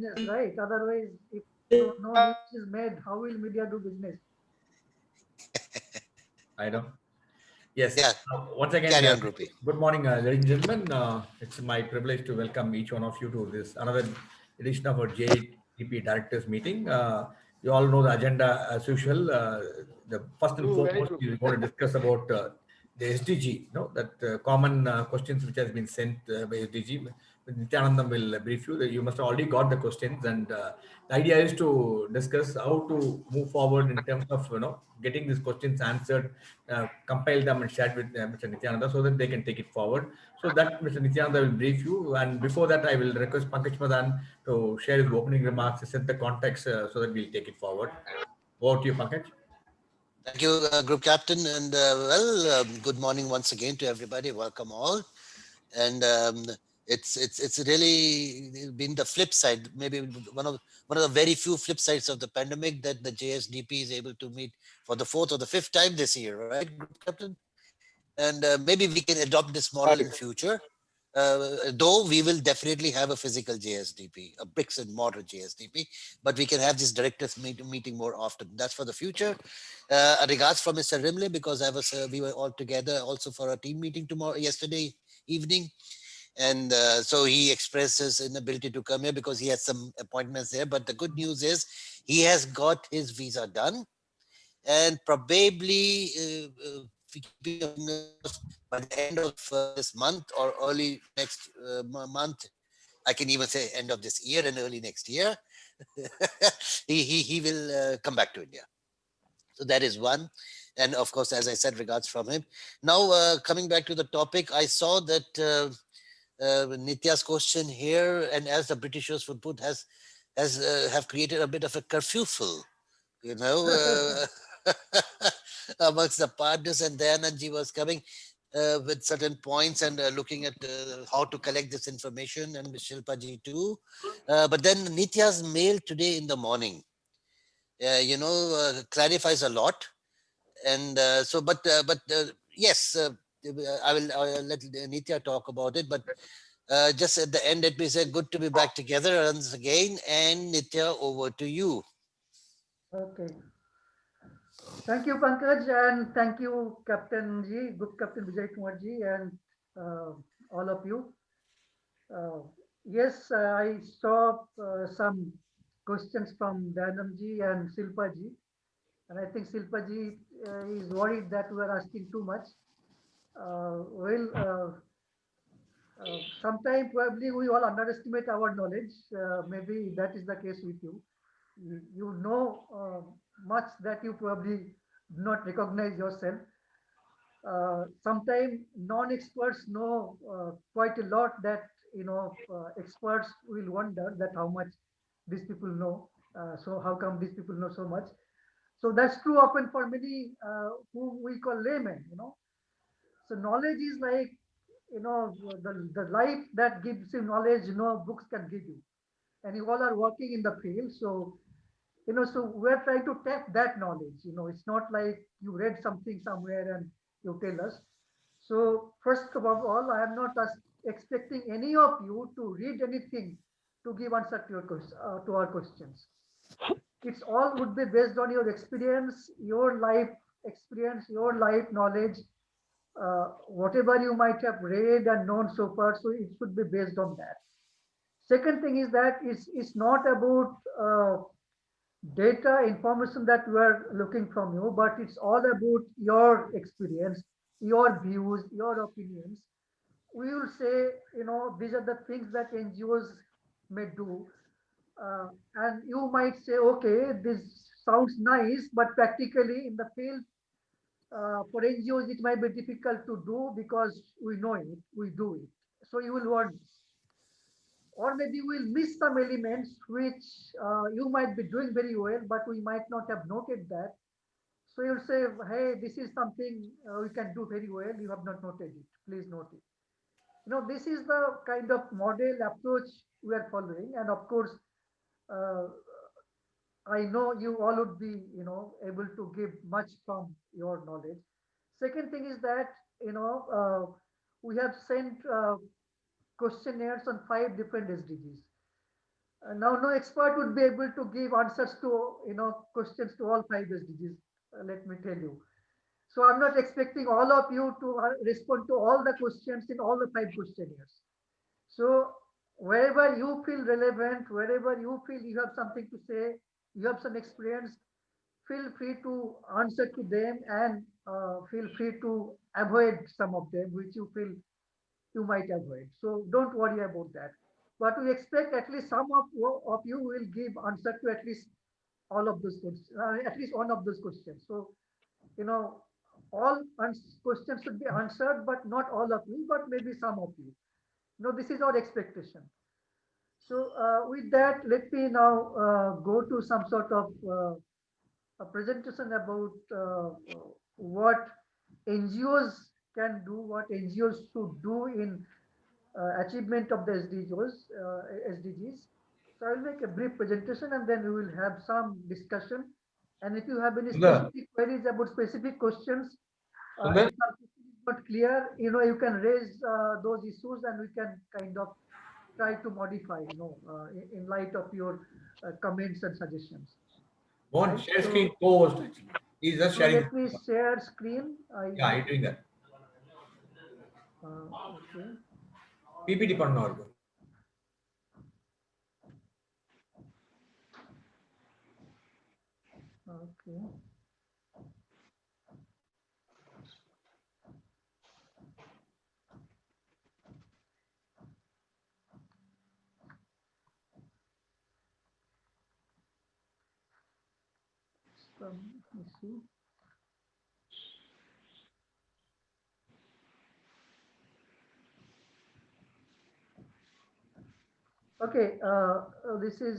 business, right? Otherwise, if no news is made, how will media do business? I know. Yes. Yeah, Once again, carry on, Groupie. good morning, ladies and gentlemen. It's my privilege to welcome each one of you to this another edition of our JTP Directors Meeting. You all know the agenda as usual. The first and Very foremost, good. we are going to discuss about the SDG. That common questions which has been sent by SDG. Nityanandam will brief you. You must have already got the questions, and the idea is to discuss how to move forward in terms of getting these questions answered, compile them and share with Mr. Nityananda so that they can take it forward. So that Mr. Nityananda will brief you, and before that, I will request Pankaj Madan to share his opening remarks, set the context so that we'll take it forward. Over to you, Pankaj. Thank you, Group Captain. And good morning once again to everybody. Welcome all. And it's really been the flip side, maybe one of the very few flip sides of the pandemic, that the JSDP is able to meet for the fourth or the fifth time this year, right, Group Captain? And maybe we can adopt this model in future. Though we will definitely have a physical JSDP, a bricks and mortar JSDP, but we can have this directors meeting more often. That's for the future. Regards from Mr. Rimle, because we were all together also for a team meeting yesterday evening, and so he expressed his inability to come here because he has some appointments there. But the good news is he has got his visa done, and probably keeping our fingers crossed, by the end of this month or early next month, I can even say end of this year and early next year, he will come back to India. So that is one. And of course, as I said, regards from him. Now, coming back to the topic, I saw that Nitya's question here, and as the Britishers would put, have created a bit of a kerfuffle, you know, amongst the partners. And Dayanandji was coming with certain points and looking at how to collect this information, and Shilpaji too. But then Nitya's mail today in the morning, clarifies a lot. And yes, I will let Nitya talk about it. But just at the end, let me say, good to be back together once again. And Nitya, over to you. Okay. Thank you, Pankaj, and thank you, Captain Ji, Group Captain Vijay Kumar Ji, and uh, all of you. Uh, yes, I saw some questions from Dayanam Ji and Silpa Ji, and I think Silpa Ji is worried that we are asking too much. Sometimes probably we all underestimate our knowledge. Maybe that is the case with you. You know much that you probably do not recognize yourself. Sometimes non-experts know quite a lot that experts will wonder that how much these people know. So how come these people know so much? So that's true often for many who we call laymen. So knowledge is like the life that gives you knowledge. Books can give you, and you all are working in the field. So so we're trying to tap that knowledge. It's not like you read something somewhere and you tell us. So first of all, I am not expecting any of you to read anything to give answer to to our questions. It's all would be based on your experience, your life experience, your life knowledge, whatever you might have read and known so far. So it should be based on that. Second thing is that it's not about data information that we are looking from you, but it's all about your experience, your views, your opinions. We will say, these are the things that NGOs may do. And you might say, okay, this sounds nice, but practically in the field, for NGOs, it might be difficult to do because we know it, we do it. So you will want this. Or maybe we'll miss some elements which you might be doing very well, but we might not have noted that. So you'll say, hey, this is something we can do very well. You have not noted it. Please note it. This is the kind of model approach we are following. And of course, uh, I know you all would be, able to give much from your knowledge. Second thing is that, we have sent questionnaires on 5 different SDGs. Now, no expert would be able to give answers to questions to all five SDGs. Let me tell you. So I'm not expecting all of you to respond to all the questions in all the five questionnaires. So wherever you feel relevant, wherever you feel you have something to say, you have some experience, feel free to answer to them, and feel free to avoid some of them which you feel you might avoid. So don't worry about that. But we expect at least some of you will give answer to at least all of those questions, at least one of those questions. So, you know, all questions should be answered, but not all of you, but maybe some of you. This is our expectation. So with that, let me now go to some sort of a presentation about what NGOs can do, what NGOs should do in achievement of the SDGs. So I'll make a brief presentation and then we will have some discussion. And if you have any Sundar, specific queries about specific questions, Sundar, if something is not clear, you can raise those issues and we can kind of try to modify, in light of your comments and suggestions. won't Right? share So, screen co-host. He's just so sharing. let me share screen. Yeah, you're doing that. Okay. PPT பண்ணணும் அவருக்கு. Okay. Some issue. Okay. This is.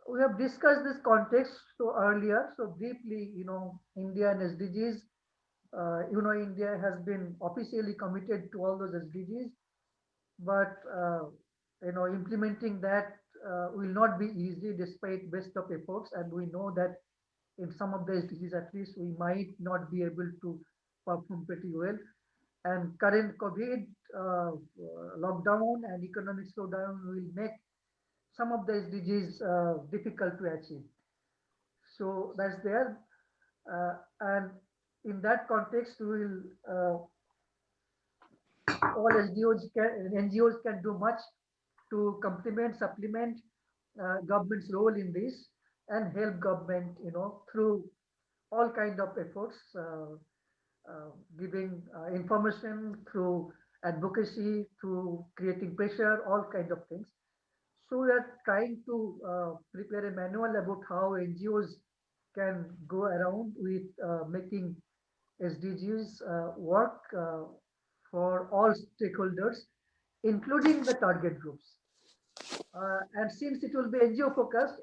We have discussed this context so earlier, so briefly, India and SDGs. India has been officially committed to all those SDGs, but implementing that will not be easy despite best of efforts, and we know that in some of the SDGs at least we might not be able to perform pretty well. And current COVID lockdown and economic slowdown will make some of the SDGs difficult to achieve. So that's there. And in that context, we will all NGOs can do much to complement, supplement government's role in this and help government, through all kind of efforts, giving information through advocacy, through creating pressure, all kind of things. So we are trying to prepare a manual about how NGOs can go around with making SDGs work for all stakeholders, including the target groups. And since it will be NGO focused,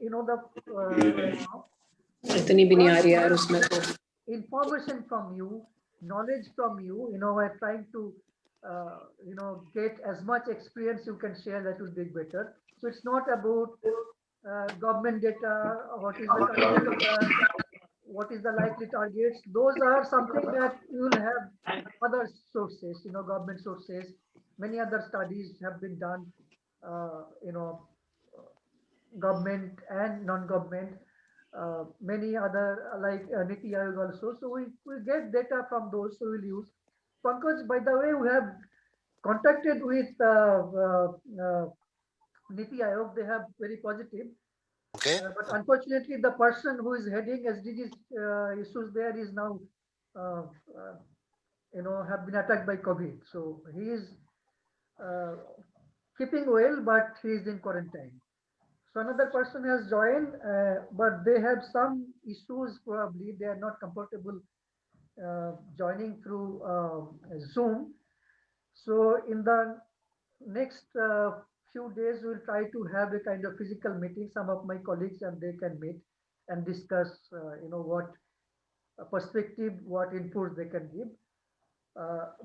इतनी भी नहीं आ रही यार first उसमें तो information from you, knowledge from you, we're trying to, get as much experience you can share, that will be better. So it's not about government data, what is the country figure, what is the likely targets. Those are something that you will have other sources, government sources. Many other studies have been done, government and non-government, many other like Niti Aayog also. So we get data from those, so we'll use. Pankaj, by the way, we have contacted with Niti Aayog. They have very positive. Okay. But unfortunately, the person who is heading SDGs issues there is now, uh, uh, have been attacked by COVID. So he is uh, keeping well, but he is in quarantine. So another person has joined, but they have some issues. Probably they are not comfortable joining through Zoom. So in the next few days, we'll try to have a kind of physical meeting. Some of my colleagues and they can meet and discuss, what perspective, what inputs they can give.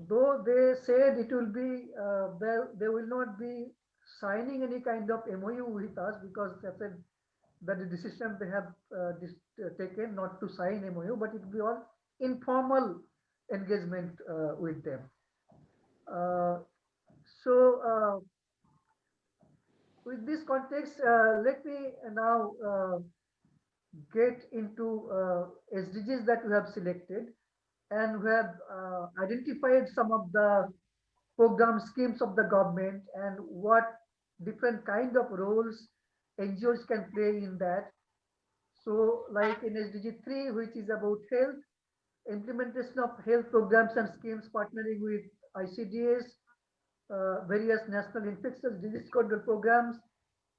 Though they said it will be, they will not be signing any kind of MOU with us, because they said that the decision they have taken not to sign MOU, but it will be all informal engagement with them. Uh, so, with this context, let me now get into SDGs that we have selected, and we have identified some of the program schemes of the government and what different kind of roles NGOs can play in that. So, like in SDG 3, which is about health, implementation of health programs and schemes partnering with ICDS, various national infectious disease control programs,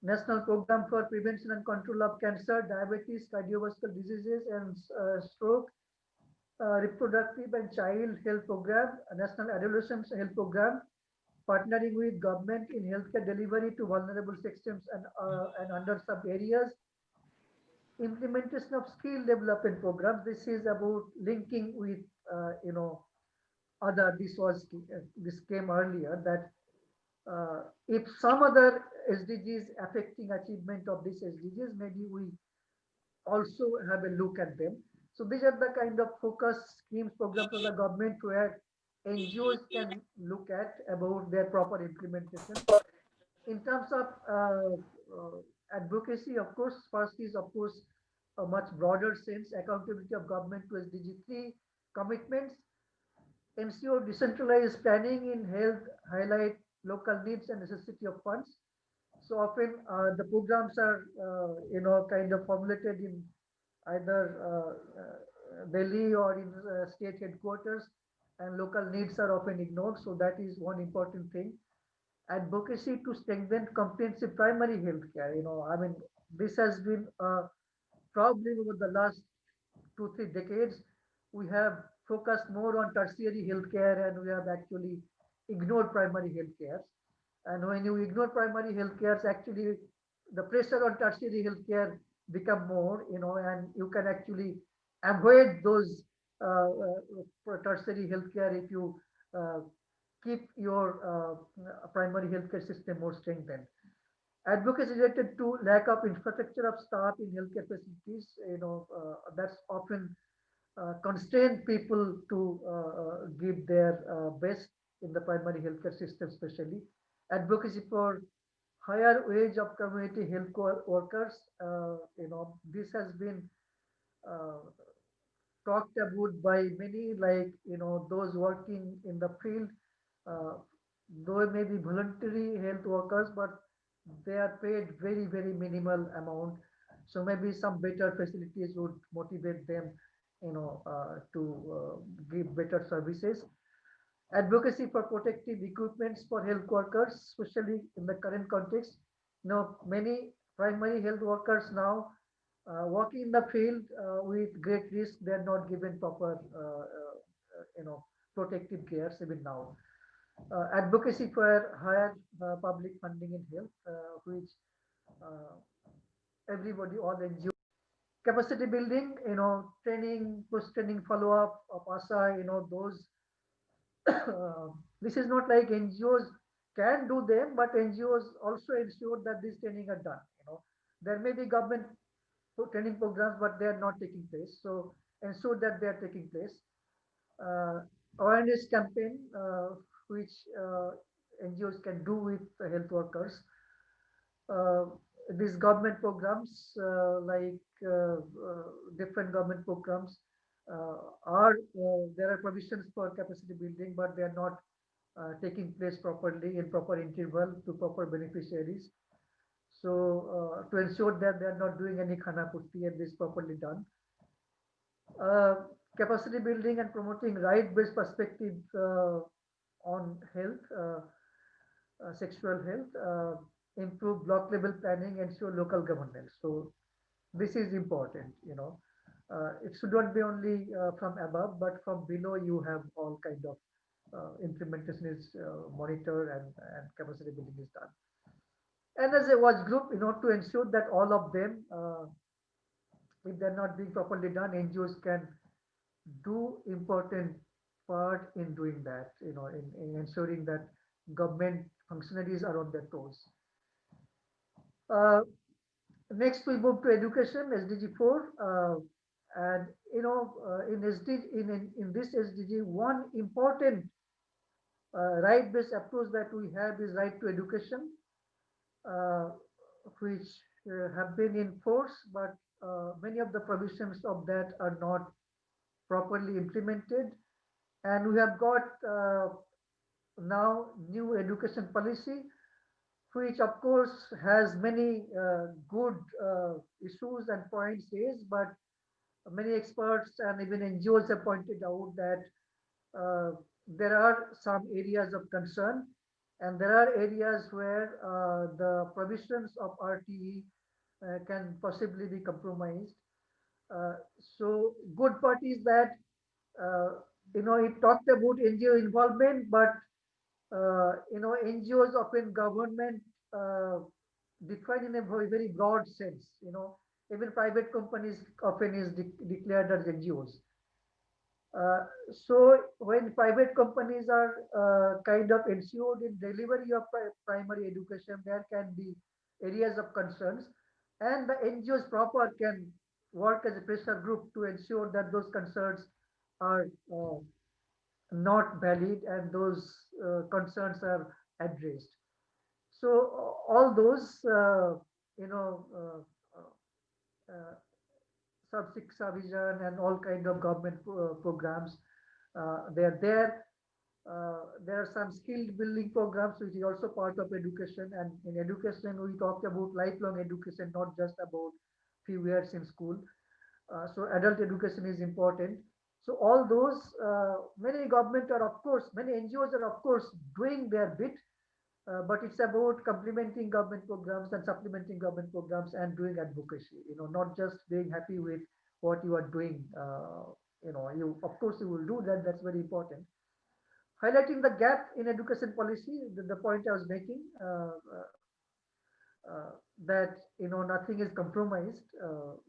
national program for prevention and control of cancer, diabetes, cardiovascular diseases, and stroke, reproductive and child health program, a national adolescent health program, partnering with government in healthcare delivery to vulnerable sections and underserved areas, implementation of skill development programs. This is about linking with, other, this came earlier, that if some other SDGs affecting achievement of these SDGs, maybe we also have a look at them. So these are the kind of focus schemes, programs of the government where NGOs can look at about their proper implementation. In terms of advocacy, of course, first is, of course, a much broader sense, accountability of government to SDG 3 commitments, ensure decentralized planning in health, highlight local needs and necessity of funds. So often the programs are, kind of formulated in either Delhi or in state headquarters, and local needs are often ignored. So that is one important thing. Advocacy to strengthen comprehensive primary health care. I mean, this has been a problem over the last 2, 3 decades. We have focused more on tertiary healthcare, and we have actually ignored primary healthcare. And when you ignore primary healthcare, actually the pressure on tertiary healthcare become more, and you can actually avoid those tertiary healthcare if you uh, keep your primary healthcare system more strengthened. Advocacy related to lack of infrastructure of staff in healthcare facilities, that's often constrain people to give their best in the primary healthcare system, especially. Advocacy for higher wage of community health workers, this has been uh, talked about by many, like, those working in the field, uh, though may be voluntary health workers, but they are paid very, very minimal amount. So maybe some better facilities would motivate them, to give better services. Advocacy for protective equipments for health workers, especially in the current context. Many primary health workers now working in the field with great risk. They are not given proper, protective cares even now. Advocacy for higher public funding in health, which uh, everybody, all NGOs. Capacity building, training, post-training follow-up of ASA, those. This is not like NGOs can do them, but NGOs also ensure that this training are done. There may be government training programs, but they are not taking place. So ensure that they are taking place. Uh, Awareness campaign, which NGOs can do with the health workers. Uh, these government programs, different government programs, are there are provisions for capacity building, but they are not taking place properly in proper interval to proper beneficiaries. So to ensure that they are not doing any khana putti and this properly done. Uh, Capacity building and promoting right-based perspective on health, sexual health, improve block level planning, ensure local governance. So this is important. It should not be only from above, but from below you have all kind of implementation is monitored, and capacity building is done. And as a watch group, to ensure that all of them, if they're not being properly done, NGOs can do important part in doing that, in ensuring that government functionaries are on their toes. Uh, Next, we move to education, SDG 4. And in in this SDG, one important right-based approach that we have is right to education, uh, which have been in force, but many of the provisions of that are not properly implemented. And we have got now new education policy, which of course has many good issues and points raised, but many experts and even NGOs have pointed out that uh, there are some areas of concern, and there are areas where the provisions of RTE can possibly be compromised. Uh, so good part is that uh, it talked about NGO involvement, but NGOs often government defined in a very broad sense. Even private companies often is declared as NGOs. So when private companies are kind of ensured in delivery of primary education, there can be areas of concerns, and the NGOs proper can work as a pressure group to ensure that those concerns are not valid and those concerns are addressed. So all those, you know, uh, sub-Shiksha vision and all kind of government programs, they are there. There are some skill building programs which is also part of education. And in education, we talk about lifelong education, not just about few years in school. So adult education is important. So all those, many government are of course, many NGOs are of course doing their bit, but it's about complementing government programs and supplementing government programs and doing advocacy. Not just being happy with what you are doing. You of course you will do that. That's very important. Highlighting the gap in education policy, the point I was making, uh, that nothing is compromised.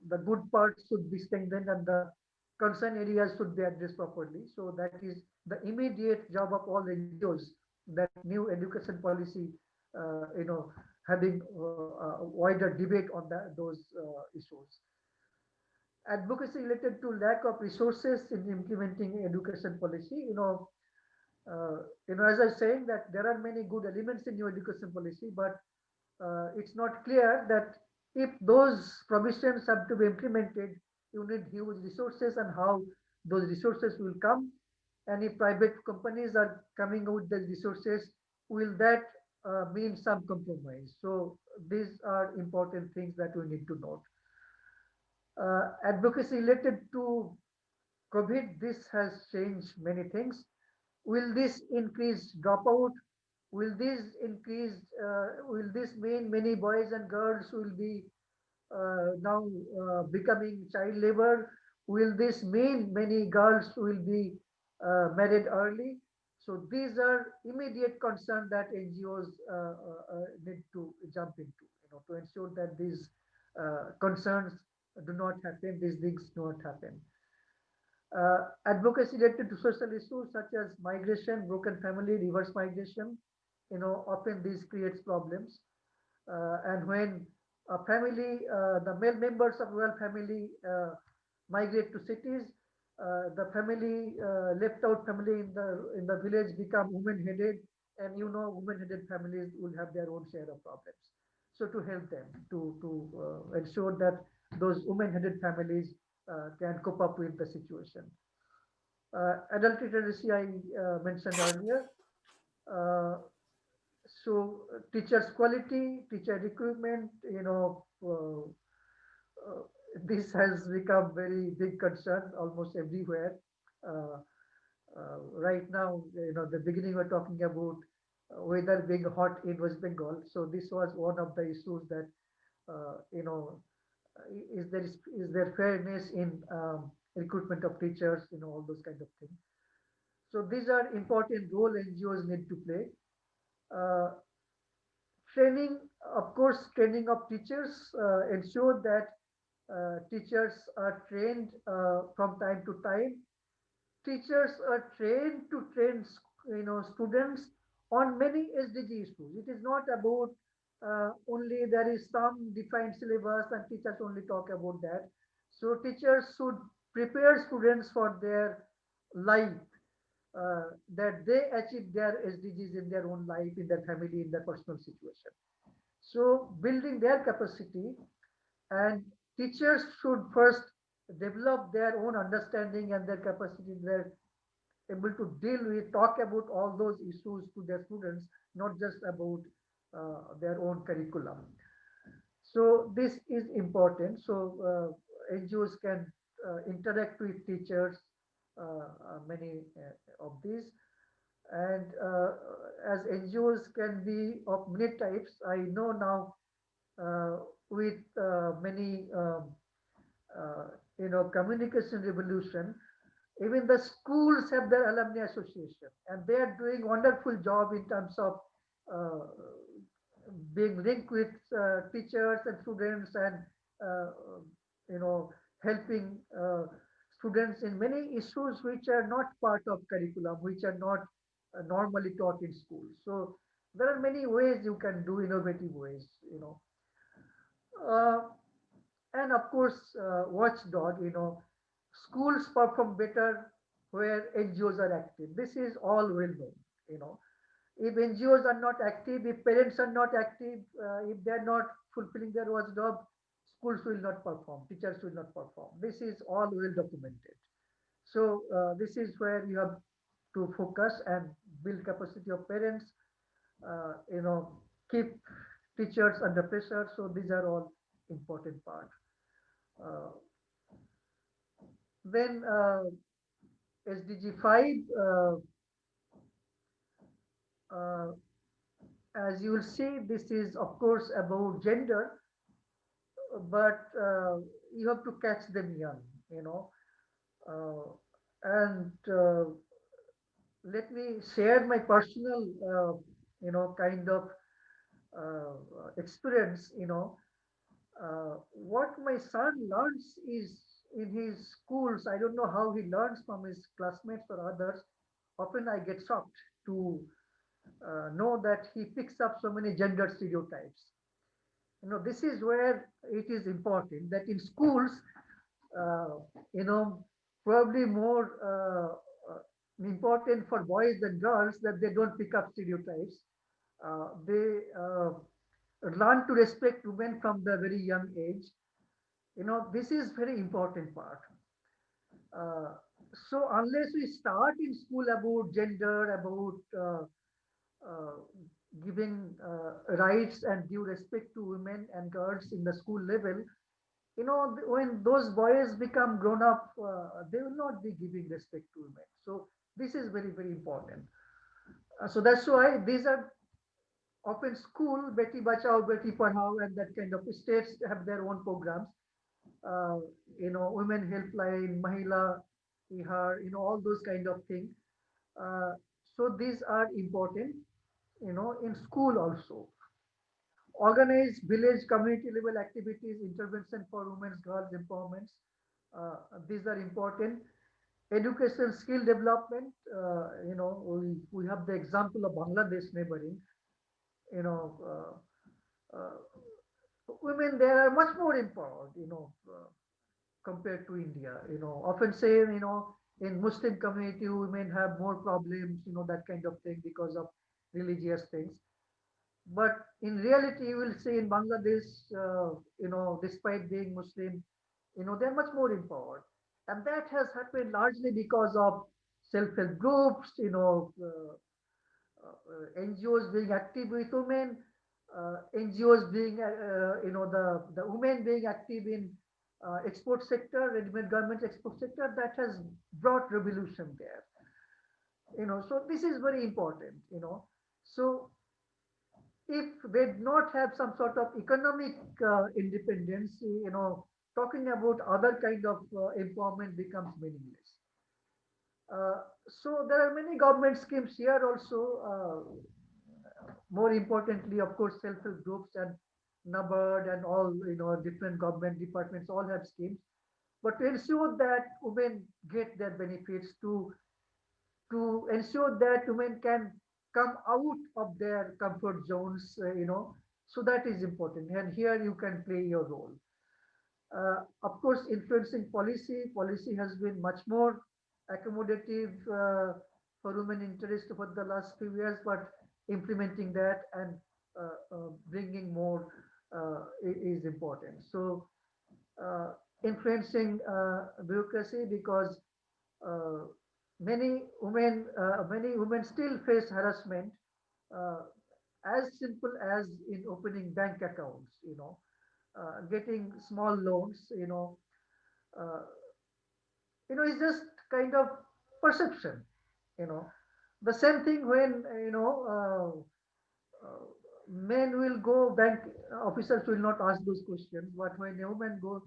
The good parts should be strengthened and the concern areas should be addressed properly. So that is the immediate job of all NGOs. That new education policy, having a wider debate on those issues. Advocacy related to lack of resources in implementing education policy. As I was saying that there are many good elements in new education policy, but it's not clear that if those provisions have to be implemented, you need huge resources and how those resources will come. And if private companies are coming out with the resources, will that mean some compromise? So these are important things that we need to note. Advocacy related to COVID, this has changed many things. Will this increase dropout? Will this mean many boys and girls will be now becoming child labor? Will this mean many girls will be married early? So these are immediate concerns that NGOs need to jump into, to ensure that these concerns do not happen, these things do not happen. Advocacy related to social issues such as migration, broken family, reverse migration, often this creates problems. And when a family, the male members of royal family migrate to cities, the family, left out family in the village become women headed, and women headed families will have their own share of problems. So to help them to ensure that those women headed families can cope up with the situation. Adult literacy I mentioned earlier. Uh, teachers quality, teacher recruitment, this has become very big concern almost everywhere. Uh, right now, the beginning we're talking about weather being hot in West Bengal. So this was one of the issues that, is there fairness in recruitment of teachers, all those kind of things. So these are important role NGOs need to play. Uh, Training, of course, training of teachers, ensure that teachers are trained from time to time. Teachers are trained to train, students on many SDG issues. It is not about only there is some defined syllabus and teachers only talk about that. So teachers should prepare students for their life, that they achieve their SDGs in their own life, in their family, in their personal situation. So building their capacity, and teachers should first develop their own understanding and their capacity. They're able to deal with, talk about all those issues to their students, not just about their own curriculum. So this is important. So NGOs can interact with teachers, many of these, and as NGOs can be of many types. I know now with many communication revolution, even the schools have their alumni association, and they are doing wonderful job in terms of uh, being linked with teachers and students, and uh, you know helping students in many issues which are not part of curriculum, which are not normally taught in school. So there are many ways you can do, innovative ways. uh, and of course, watchdog, schools perform better where NGOs are active. This is all well known. you know if NGOs are not active, if parents are not active, if they're not fulfilling their watchdog, schools will not perform, teachers will not perform. This is all well documented. So this is where you have to focus and build capacity of parents, keep teachers under pressure. So these are all important part. Uh, then SDG 5, uh, as you will see, this is of course about gender, but you have to catch them young, you know. And let me share my personal, kind of experience. What my son learns is in his schools. I don't know how he learns from his classmates or others. Often I get shocked to know that he picks up so many gender stereotypes. This is where it is important that in schools, uh, you know, probably more important for boys than girls, that they don't pick up stereotypes. They learn to respect women from the very young age. This is very important part. Uh, so unless we start in school about gender, about uh, giving rights and due respect to women and girls in the school level, when those boys become grown up, they will not be giving respect to women. So this is very, very important. So that's why these are often school, Beti Bachao, Beti Padhao, and that kind of states have their own programs. uh, Women helpline, Mahila Ihar, all those kind of things. Uh, so these are important, in school also. Organize village community level activities, intervention for women's girls empowerments. Uh, these are important. Education skill development. We have the example of Bangladesh neighboring. You know, women there are much more empowered. Compared to India. Often say, in Muslim community, women have more problems, that kind of thing because of religious things. But in reality, you will see in Bangladesh, despite being Muslim, they're much more empowered. And that has happened largely because of self-help groups, NGOs being active with women, NGOs being, the women being active in export sector, ready-made garment export sector, that has brought revolution there. So this is very important. So if they do not have some sort of economic independence, talking about other kind of empowerment becomes meaningless. So there are many government schemes here also. More importantly, of course, self-help groups and NABARD and all, different government departments all have schemes. But to ensure that women get their benefits, to ensure that women can come out of their comfort zones, so that is important. And here you can play your role. Of course, influencing policy. Policy has been much more accommodative for women interest for the last few years, but implementing that and bringing more is important. So influencing bureaucracy, because uh, many women still face harassment, uh, as simple as in opening bank accounts, getting small loans, uh, it's just kind of perception, you know. The same thing when, men will go, bank officers will not ask those questions, but when a woman goes,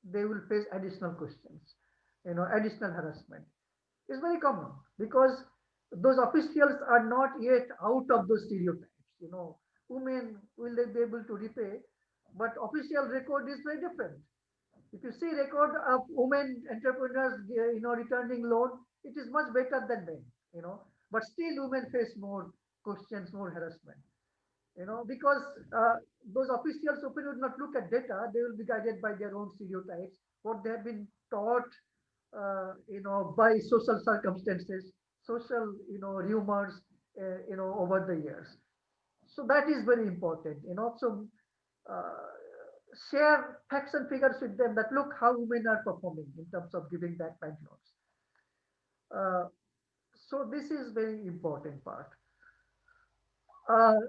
they will face additional questions, additional harassment. It's very common because those officials are not yet out of those stereotypes. Women will they be able to repay, but official record is very different. If you see record of women entrepreneurs, returning loan, it is much better than men. But still women face more questions, more harassment. Because those officials often would not look at data; they will be guided by their own stereotypes, what they have been taught, by social circumstances, social, rumors, over the years. So that is very important. So uh, share facts and figures with them that look how women are performing in terms of giving back bank loans. So this is very important part. Uh,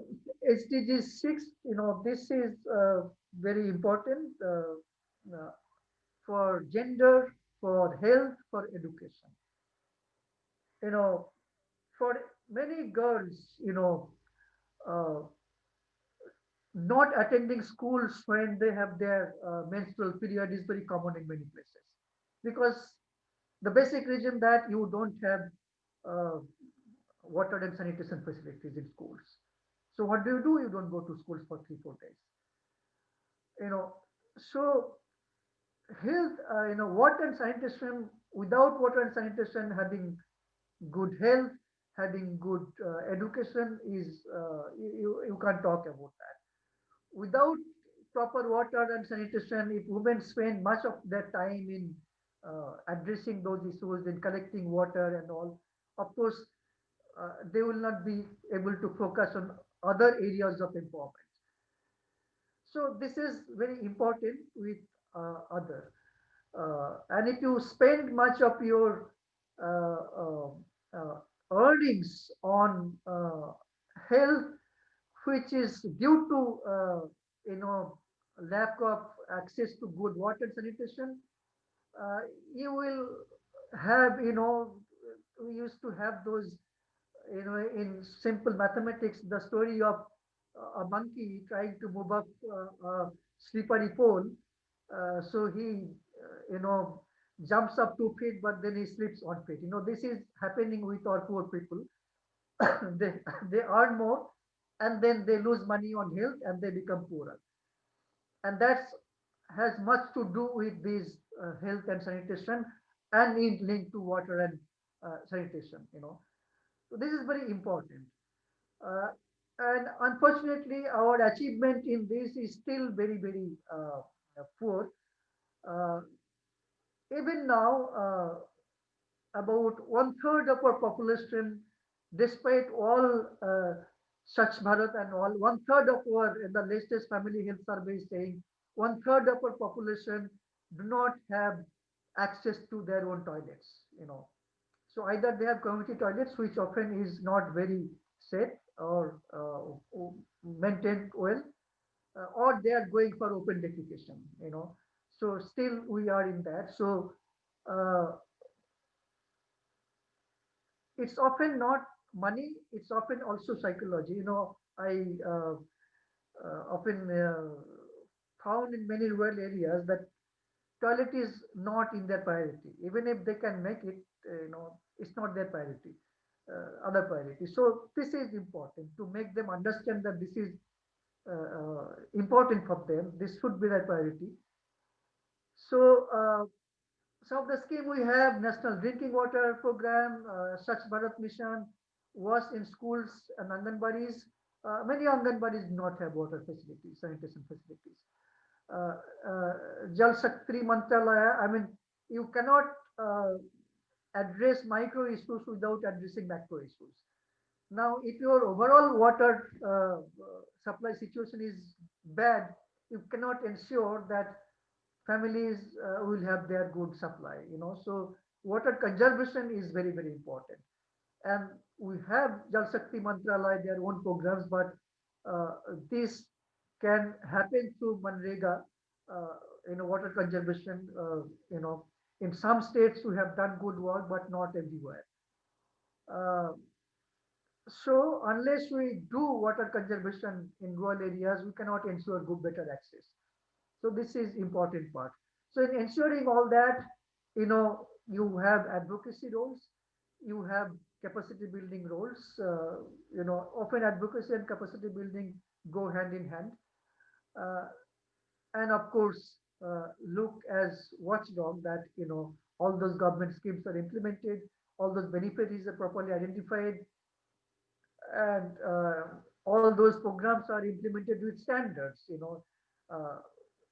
SDG 6, this is very important for gender, for health, for education. You know, for many girls, uh, not attending schools when they have their menstrual period is very common in many places, because the basic reason that you don't have uh, water and sanitation facilities in schools. So what do? You don't go to schools for 3 4 days. You know, so health, water and sanitation. Without water and sanitation, having good health, having good education is you can't talk about that. Without proper water and sanitation, if women spend much of their time in addressing those issues, in collecting water and all, of course, they will not be able to focus on other areas of empowerment. So this is very important with other. And if you spend much of your uh, uh, uh, earnings on health, which is due to lack of access to good water sanitation, uh, you will have, we used to have those, in simple mathematics, the story of a monkey trying to move up a slippery pole. So he, jumps up 2 feet, but then he slips 1 feet. This is happening with our poor people. they they earn more, and then they lose money on health and they become poorer. And that's has much to do with these health and sanitation, and is linked to water and sanitation. So this is very important. Uh, and unfortunately, our achievement in this is still very, very poor. Uh, Even now, about 1/3 of our population, despite all Swachh Bharat and all, 1/3 of our, in the latest family health survey is saying, 1/3 of our population do not have access to their own toilets. So either they have community toilets, which often is not very safe or maintained well, or they are going for open defecation. So still we are in that. So uh, it's often not money, it's often also psychology. I often found in many rural areas that toilet is not in their priority. Even if they can make it, it's not their priority, other priority. So this is important to make them understand that this is important for them. This should be their priority. So some of the scheme we have: National Drinking Water Program, Swachh Bharat Mission, was in schools and Anganwadis. Many Anganwadis do not have water facilities, sanitation facilities. uh, uh, Jal Shakti Mantralaya, I mean, you cannot address micro issues without addressing macro issues. Now, if your overall water supply situation is bad, you cannot ensure that families will have their good supply, So water conservation is very, very important. And we have Jal Shakti Mantralaya, their own programs, but uh, this can happen through Manrega, uh, water conservation, in some states we have done good work, but not everywhere. Uh, so unless we do water conservation in rural areas, we cannot ensure good, better access. So this is important part. So in ensuring all that, you have advocacy roles, you have capacity building roles. Often advocacy and capacity building go hand in hand. Uh, and of course, look as watchdog that, all those government schemes are implemented, all those beneficiaries are properly identified, and all those programs are implemented with standards. Uh,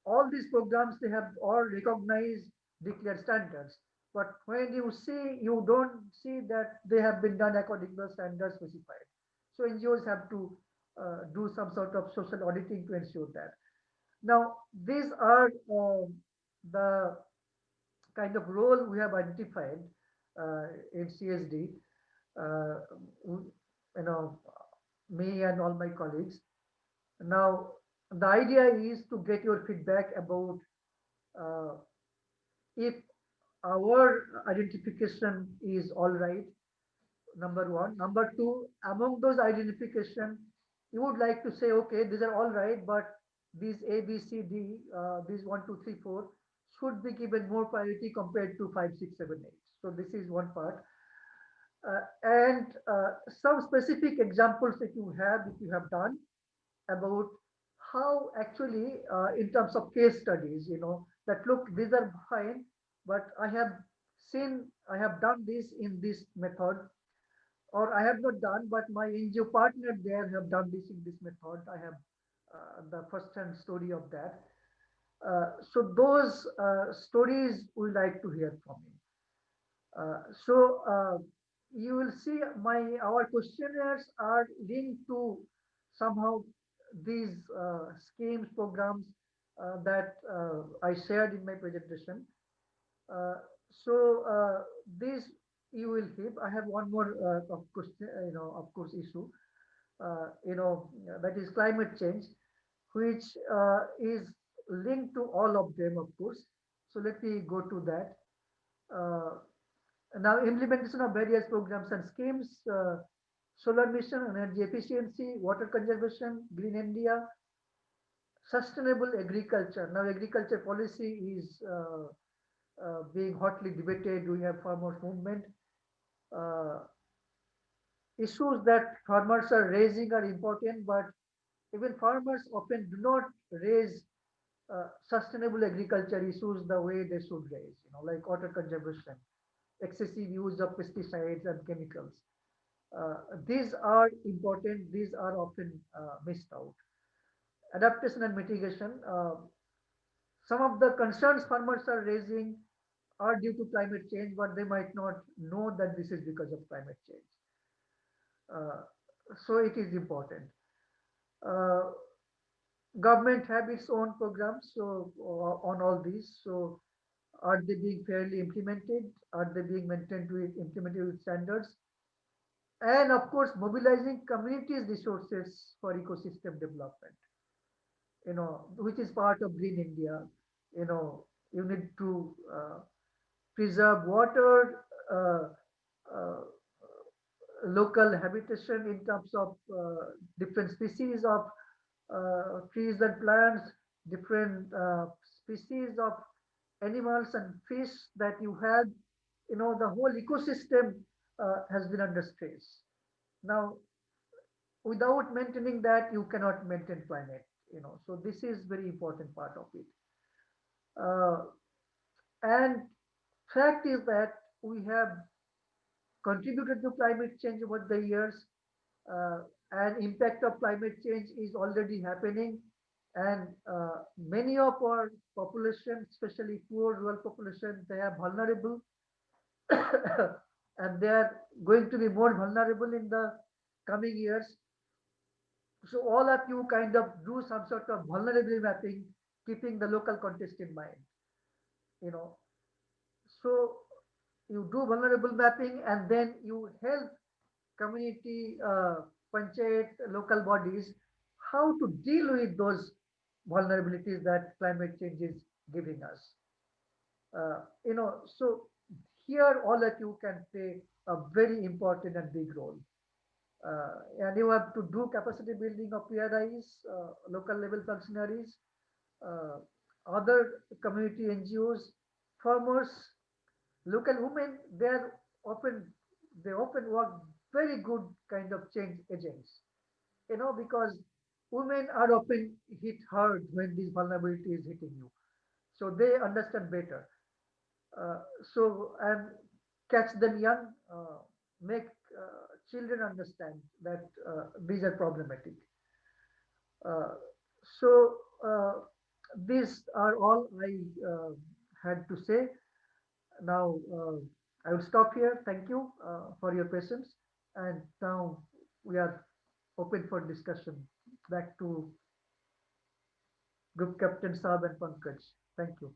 all these programs, they have all recognized declared standards, but when you see, you don't see that they have been done according to the standards specified. So NGOs have to do some sort of social auditing to ensure that. Now these are the kind of role we have identified in CSD. uh, you know Me and all my colleagues. Now, the idea is to get your feedback about uh, if our identification is all right, number one. Number two, among those identification, you would like to say, okay, these are all right, but these A, B, C, D, these one, two, three, four should be given more priority compared to five, six, seven, eight. So this is one part. And some specific examples that you have done about how actually, in terms of case studies, that look, these are fine, but I have done this in this method, or I have not done, but my NGO partner there have done this in this method. I have the first-hand story of that. So those stories we like to hear from you. So you will see our questionnaires are linked to somehow these schemes, programs that I shared in my presentation. Uh, so this you will keep. I have one more of question, of course, issue. That is climate change, which is linked to all of them, of course. So let me go to that. Uh, Now, implementation of various programs and schemes, solar mission, energy efficiency, water conservation, Green India, sustainable agriculture. Now, agriculture policy is being hotly debated. We have farmers movement. Uh, Issues that farmers are raising are important, but even farmers often do not raise sustainable agriculture issues the way they should raise, like water conservation, excessive use of pesticides and chemicals. These are important, these are often missed out. Adaptation and mitigation. Some of the concerns farmers are raising are due to climate change, but they might not know that this is because of climate change. Uh, so it is important. Uh, Government have its own programs so on all these. So are they being fairly implemented? Are they being maintained with implemented with standards? And of course, mobilizing communities' resources for ecosystem development, which is part of Green India. You need to preserve water, uh, local habitation in terms of different species of trees and plants, different species of animals and fish that you have. The whole ecosystem has been under stress. Now, without maintaining that, you cannot maintain climate. So this is very important part of it. Uh, and fact is that we have contributed to climate change over the years, and impact of climate change is already happening And many of our population, especially poor rural population, they are vulnerable and they are going to be more vulnerable in the coming years. So all of you kind of do some sort of vulnerability mapping, keeping the local context in mind. You know, so you do vulnerable mapping and then you help community, panchayat, local bodies, how to deal with those vulnerabilities that climate change is giving us. So here all of you can play a very important and big role. And you have to do capacity building of PRIs, local level functionaries, uh, other community NGOs, farmers, local women. Often they often work very good kind of change agents. Because women are often hit hard when this vulnerability is hitting you, so they understand better. Uh, and catch them young, make children understand that these are problematic. Uh, so uh, these are all I had to say. Now I will stop here. Thank you for your patience. And now we are open for discussion. Back to Group Captain Saab and Pankaj. Thank you.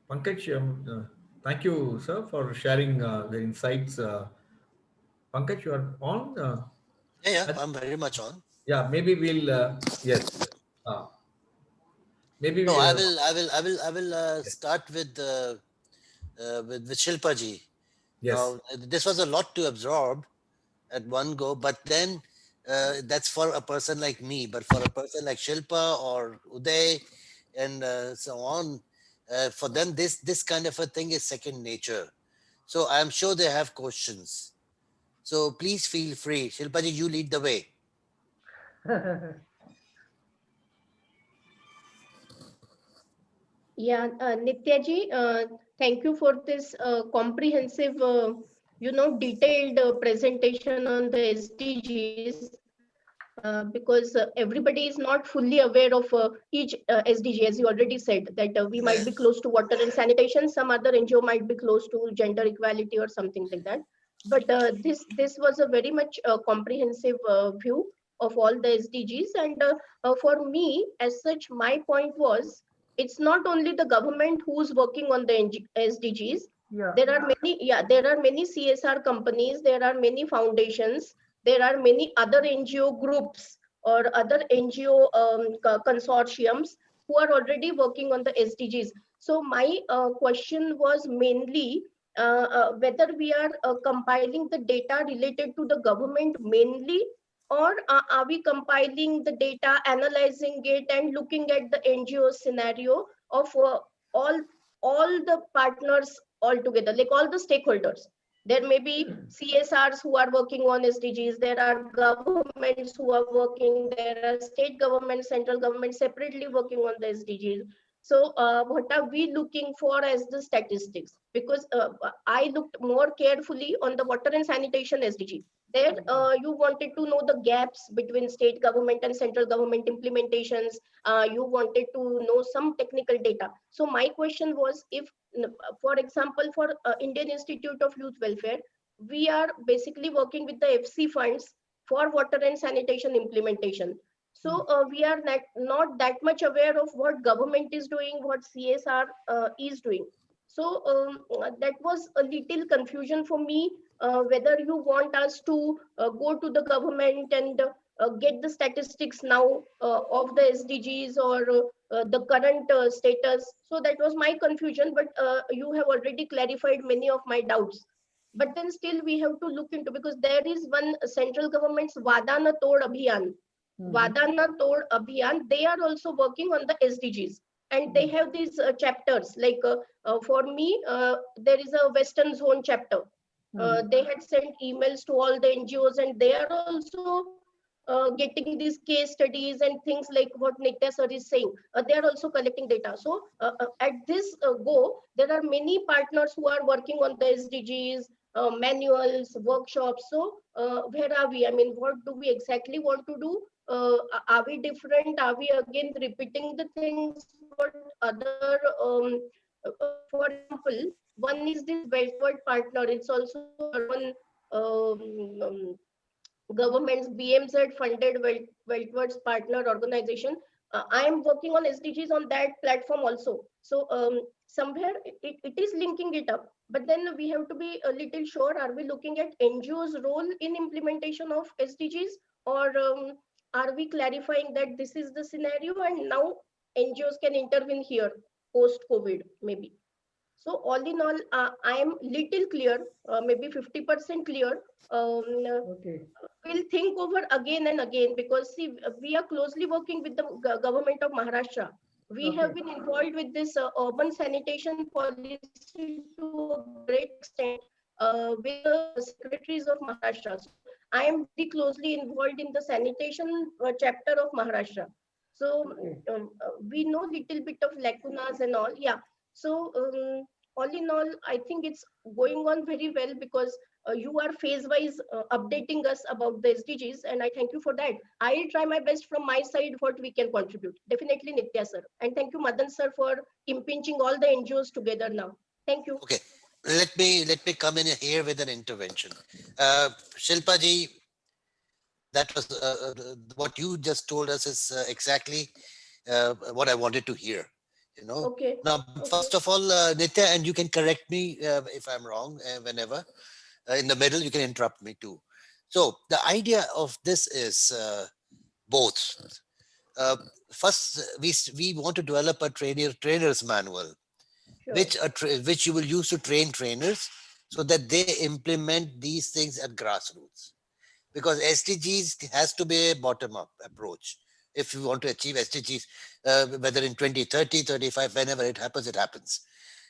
Pankaj, thank you, sir, for sharing the insights. Pankaj, you are on. Yeah, I- I'm very much on. yeah, maybe we'll, yes. Uh, maybe No, we, I will yes. start with Shilpa ji. Yes. Now, this was a lot to absorb at one go, but then that's for a person like me. But for a person like Shilpa or Uday and so on, for them this kind of a thing is second nature. So I'm sure they have questions. So please feel free. Shilpa ji, you lead the way. Yeah, Nitya ji, thank you for this comprehensive, detailed presentation on the SDGs. Because everybody is not fully aware of each SDG, as you already said, that we might be Yes. close to water and sanitation, some other NGO might be close to gender equality or something like that. But this was a very much comprehensive view of all the SDGs, and for me, as such, my point was it's not only the government who's working on the SDGs. Yeah. There are many, yeah, there are many CSR companies, there are many foundations, there are many other NGO groups or other NGO consortiums who are already working on the SDGs. So my question was mainly whether we are compiling the data related to the government mainly, or are we compiling the data, analyzing it, and looking at the NGO scenario of all the partners all together, like all the stakeholders. There may be CSRs who are working on SDGs, there are governments who are working, there are state governments, central government separately working on the SDGs. So what are we looking for as the statistics? Because I looked more carefully on the water and sanitation SDG. There you wanted to know the gaps between state government and central government implementations. You wanted to know some technical data. So my question was, if, for example, for Indian Institute of Youth Welfare, we are basically working with the FC funds for water and sanitation implementation. So we are not that much aware of what government is doing, what CSR is doing. So that was a little confusion for me, whether you want us to go to the government and get the statistics now of the SDGs, or the current status. So that was my confusion, but you have already clarified many of my doubts. But then still we have to look into, because there is one central government's Vada Na Tod Abhiyan. Mhm. Vada Na Tod Abhiyan, they are also working on the SDGs. And they have these chapters, like for me, there is a Western Zone chapter. They had sent emails to all the NGOs, and they are also getting these case studies and things like what Nitya sir is saying. They are also collecting data. So at this go, there are many partners who are working on the SDGs. manuals, workshops. So where are we? I mean, what do we exactly want to do? Are we different? Are we again repeating the things what other, for example, one is this Weltward partner. It's also German government's BMZ funded Weltward's partner organization. I am working on SDGs on that platform also. So somewhere it is linking it up. But then we have to be a little sure, are we looking at NGO's role in implementation of SDGs, or are we clarifying that this is the scenario and now NGOs can intervene here post-COVID maybe. So all in all, I am little clear, maybe 50% clear. Okay. We'll think over again and again, because see, we are closely working with the government of Maharashtra. We Okay. have been involved with this urban sanitation policy to a great extent with the secretaries of Maharashtra. So I am very closely involved in the sanitation chapter of Maharashtra. So Okay. we know little bit of lacunas and all. Yeah. So all in all, I think it's going on very well, because you are phase wise updating us about the SDGs, and I thank you for that. I'll try my best from my side what we can contribute. Definitely, Nitya sir, and thank you, Madan sir, for impinging all the NGOs together now. Thank you. Okay, let me come in here with an intervention. Shilpa ji, that was what you just told us is exactly what I wanted to hear. You know. Okay. Now, Okay. first of all, Nitya, and you can correct me if I'm wrong whenever. In the middle, you can interrupt me too. So the idea of this is both. Uh, First, we want to develop a trainer's manual, Sure. which you will use to train trainers so that they implement these things at grassroots. Because SDGs has to be a bottom-up approach. If you want to achieve SDGs, whether in 2030, 35, whenever it happens, it happens.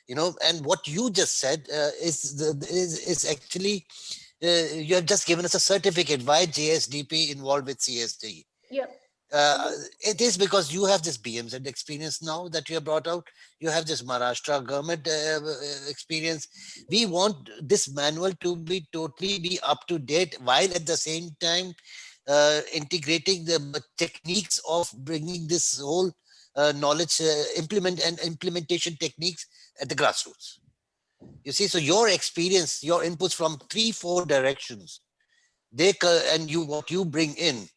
You know, and what you just said is actually you have just given us a certificate. Why JSDP involved with CSD? Yeah. It is because you have this BMZ experience now that you have brought out. You have this Maharashtra government experience. We want this manual to be totally be up to date, while at the same time integrating the techniques of bringing this whole knowledge, implementation techniques at the grassroots. You see, so your experience, your inputs from 3-4 directions, and what you bring in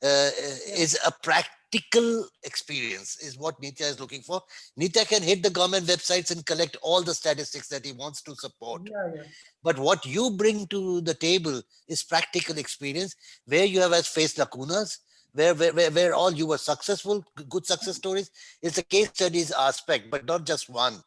is a practical experience, is what Nitya is looking for. Nitya can hit the government websites and collect all the statistics that he wants to support. Yeah. Yeah. But what you bring to the table is practical experience, where you have faced lacunas, where all you were successful, good success stories. It's a case studies aspect, but not just one.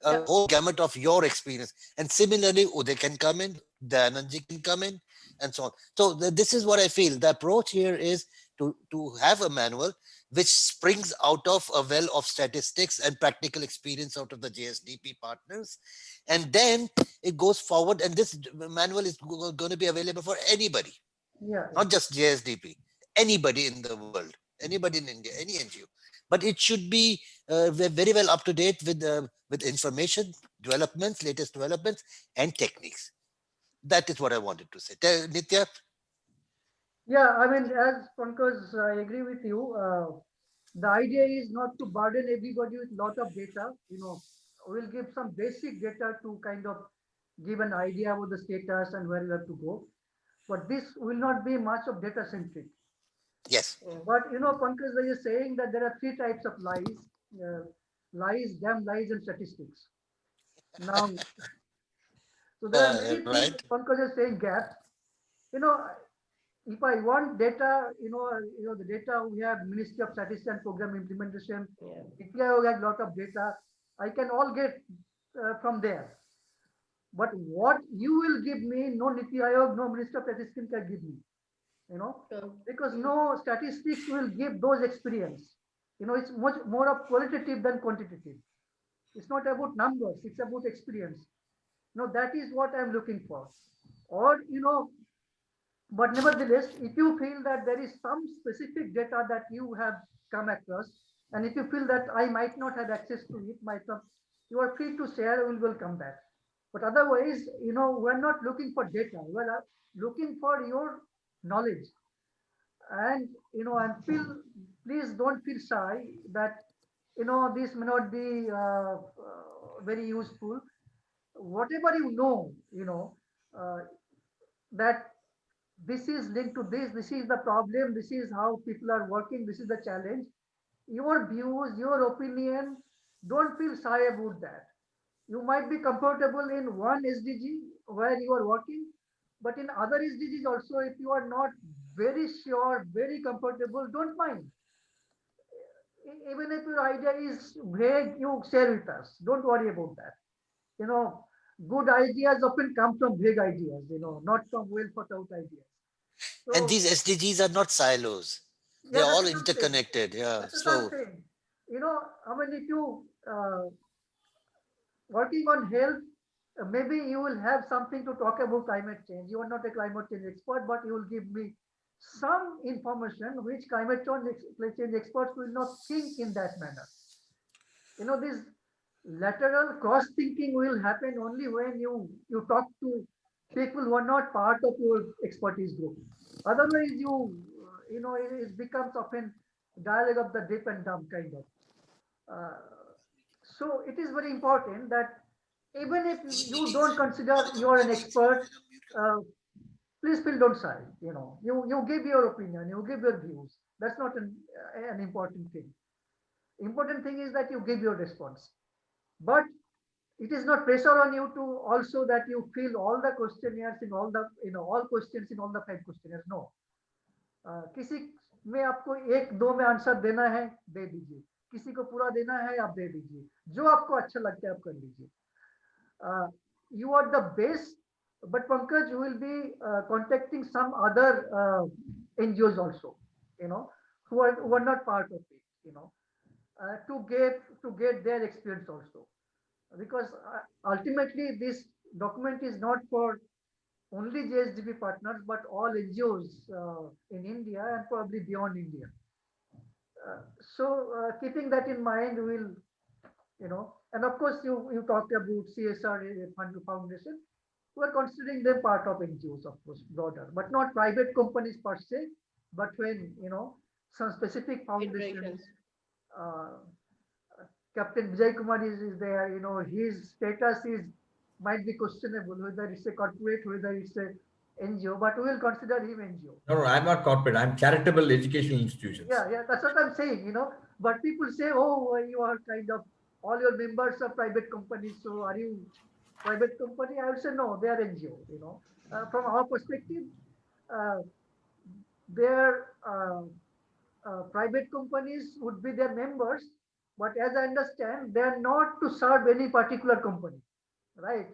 A Yeah. whole gamut of your experience. And similarly, Uday can come in, Dayanandji can come in, and so on. So this is what I feel. The approach here is to have a manual which springs out of a well of statistics and practical experience out of the JSDP partners. And then it goes forward, and this manual is going to be available for anybody, Yeah. not just JSDP, anybody in the world, anybody in India, any NGO. But it should be very well up to date with information, developments, latest developments, and techniques. That is what I wanted to say. Nitya? Yeah. I mean, as Pankaj, I agree with you. The idea is not to burden everybody with lot of data. We'll give some basic data to kind of give an idea about the status and where you have to go. But this will not be much of data centric. Yes. But Pankaj, when you're saying that there are three types of lies, uh, lies, damn lies, and statistics. Now, so there are many things Right. Pankaj is saying gaps. You know, if I want data, the data we have Ministry of Statistics and Program Implementation, Yeah. if I have a lot of data, I can all get from there. But what you will give me, no Niti Aayog, no Minister of Statistics can give me. Sure. Because no statistics will give those experience. It's much more of qualitative than quantitative. It's not about numbers, it's about experience. That is what I'm looking for. Or, but nevertheless, if you feel that there is some specific data that you have come across, and if you feel that I might not have access to it, you are free to share, we will come back. But otherwise, we're not looking for data. We're looking for your knowledge. And, and please don't feel shy that, this may not be very useful. Whatever uh, that this is linked to this is the problem, this is how people are working, this is the challenge. Your views, your opinion, don't feel shy about that. You might be comfortable in one SDG where you are working, but in other SDGs also, if you are not very sure, very comfortable, don't mind. Even if your idea is vague, you share with us. Don't worry about that. You know, good ideas often come from vague ideas, not from well thought out ideas. And So these SDGs are not silos. yeah, They're that's all what I'm saying. interconnected. Yeah. That's what I'm So, saying. I mean, if you working on health, maybe you will have something to talk about climate change. You are not a climate change expert, but you will give me some information which climate change experts will not think in that manner. This lateral cross thinking will happen only when you talk to people who are not part of your expertise group. Otherwise, it becomes often dialogue of the deep and dumb kind of. Uh, so it is very important that even if you don't consider you are an expert, uh, please feel don't shy. You give your opinion, you give your views. That's not an important thing. Important thing is that you give your response. But it is not pressure on you to also that you fill all the questionnaires in all the all questions in all the 5 questionnaires. No. किसी में आपको एक दो में answer देना है, दे दीजिए. किसी को पूरा देना है, आप दे दीजिए. जो आपको अच्छा लगता है आप कर लीजिए. You are the best, but Pankaj, you will be contacting some other NGOs also, who are not part of it, to get their experience also, because ultimately this document is not for only JSDP partners, but all NGOs in India and probably beyond India. So keeping that in mind, and of course you talked about CSR foundation. We are considering them part of NGOs, of course, broader, but not private companies per se, but when, some specific foundations, Federations. uh, Captain Vijay Kumar is there, his status might be questionable, whether it's a corporate, whether it's a NGO, but we will consider him NGO. No, I'm not corporate. I'm charitable educational institutions. Yeah, that's what I'm saying, But people say, oh, you are kind of, all your members are private companies, so are you private company? I would say no, they are NGO, From our perspective, uh, their private companies would be their members, but as I understand, they are not to serve any particular company, right?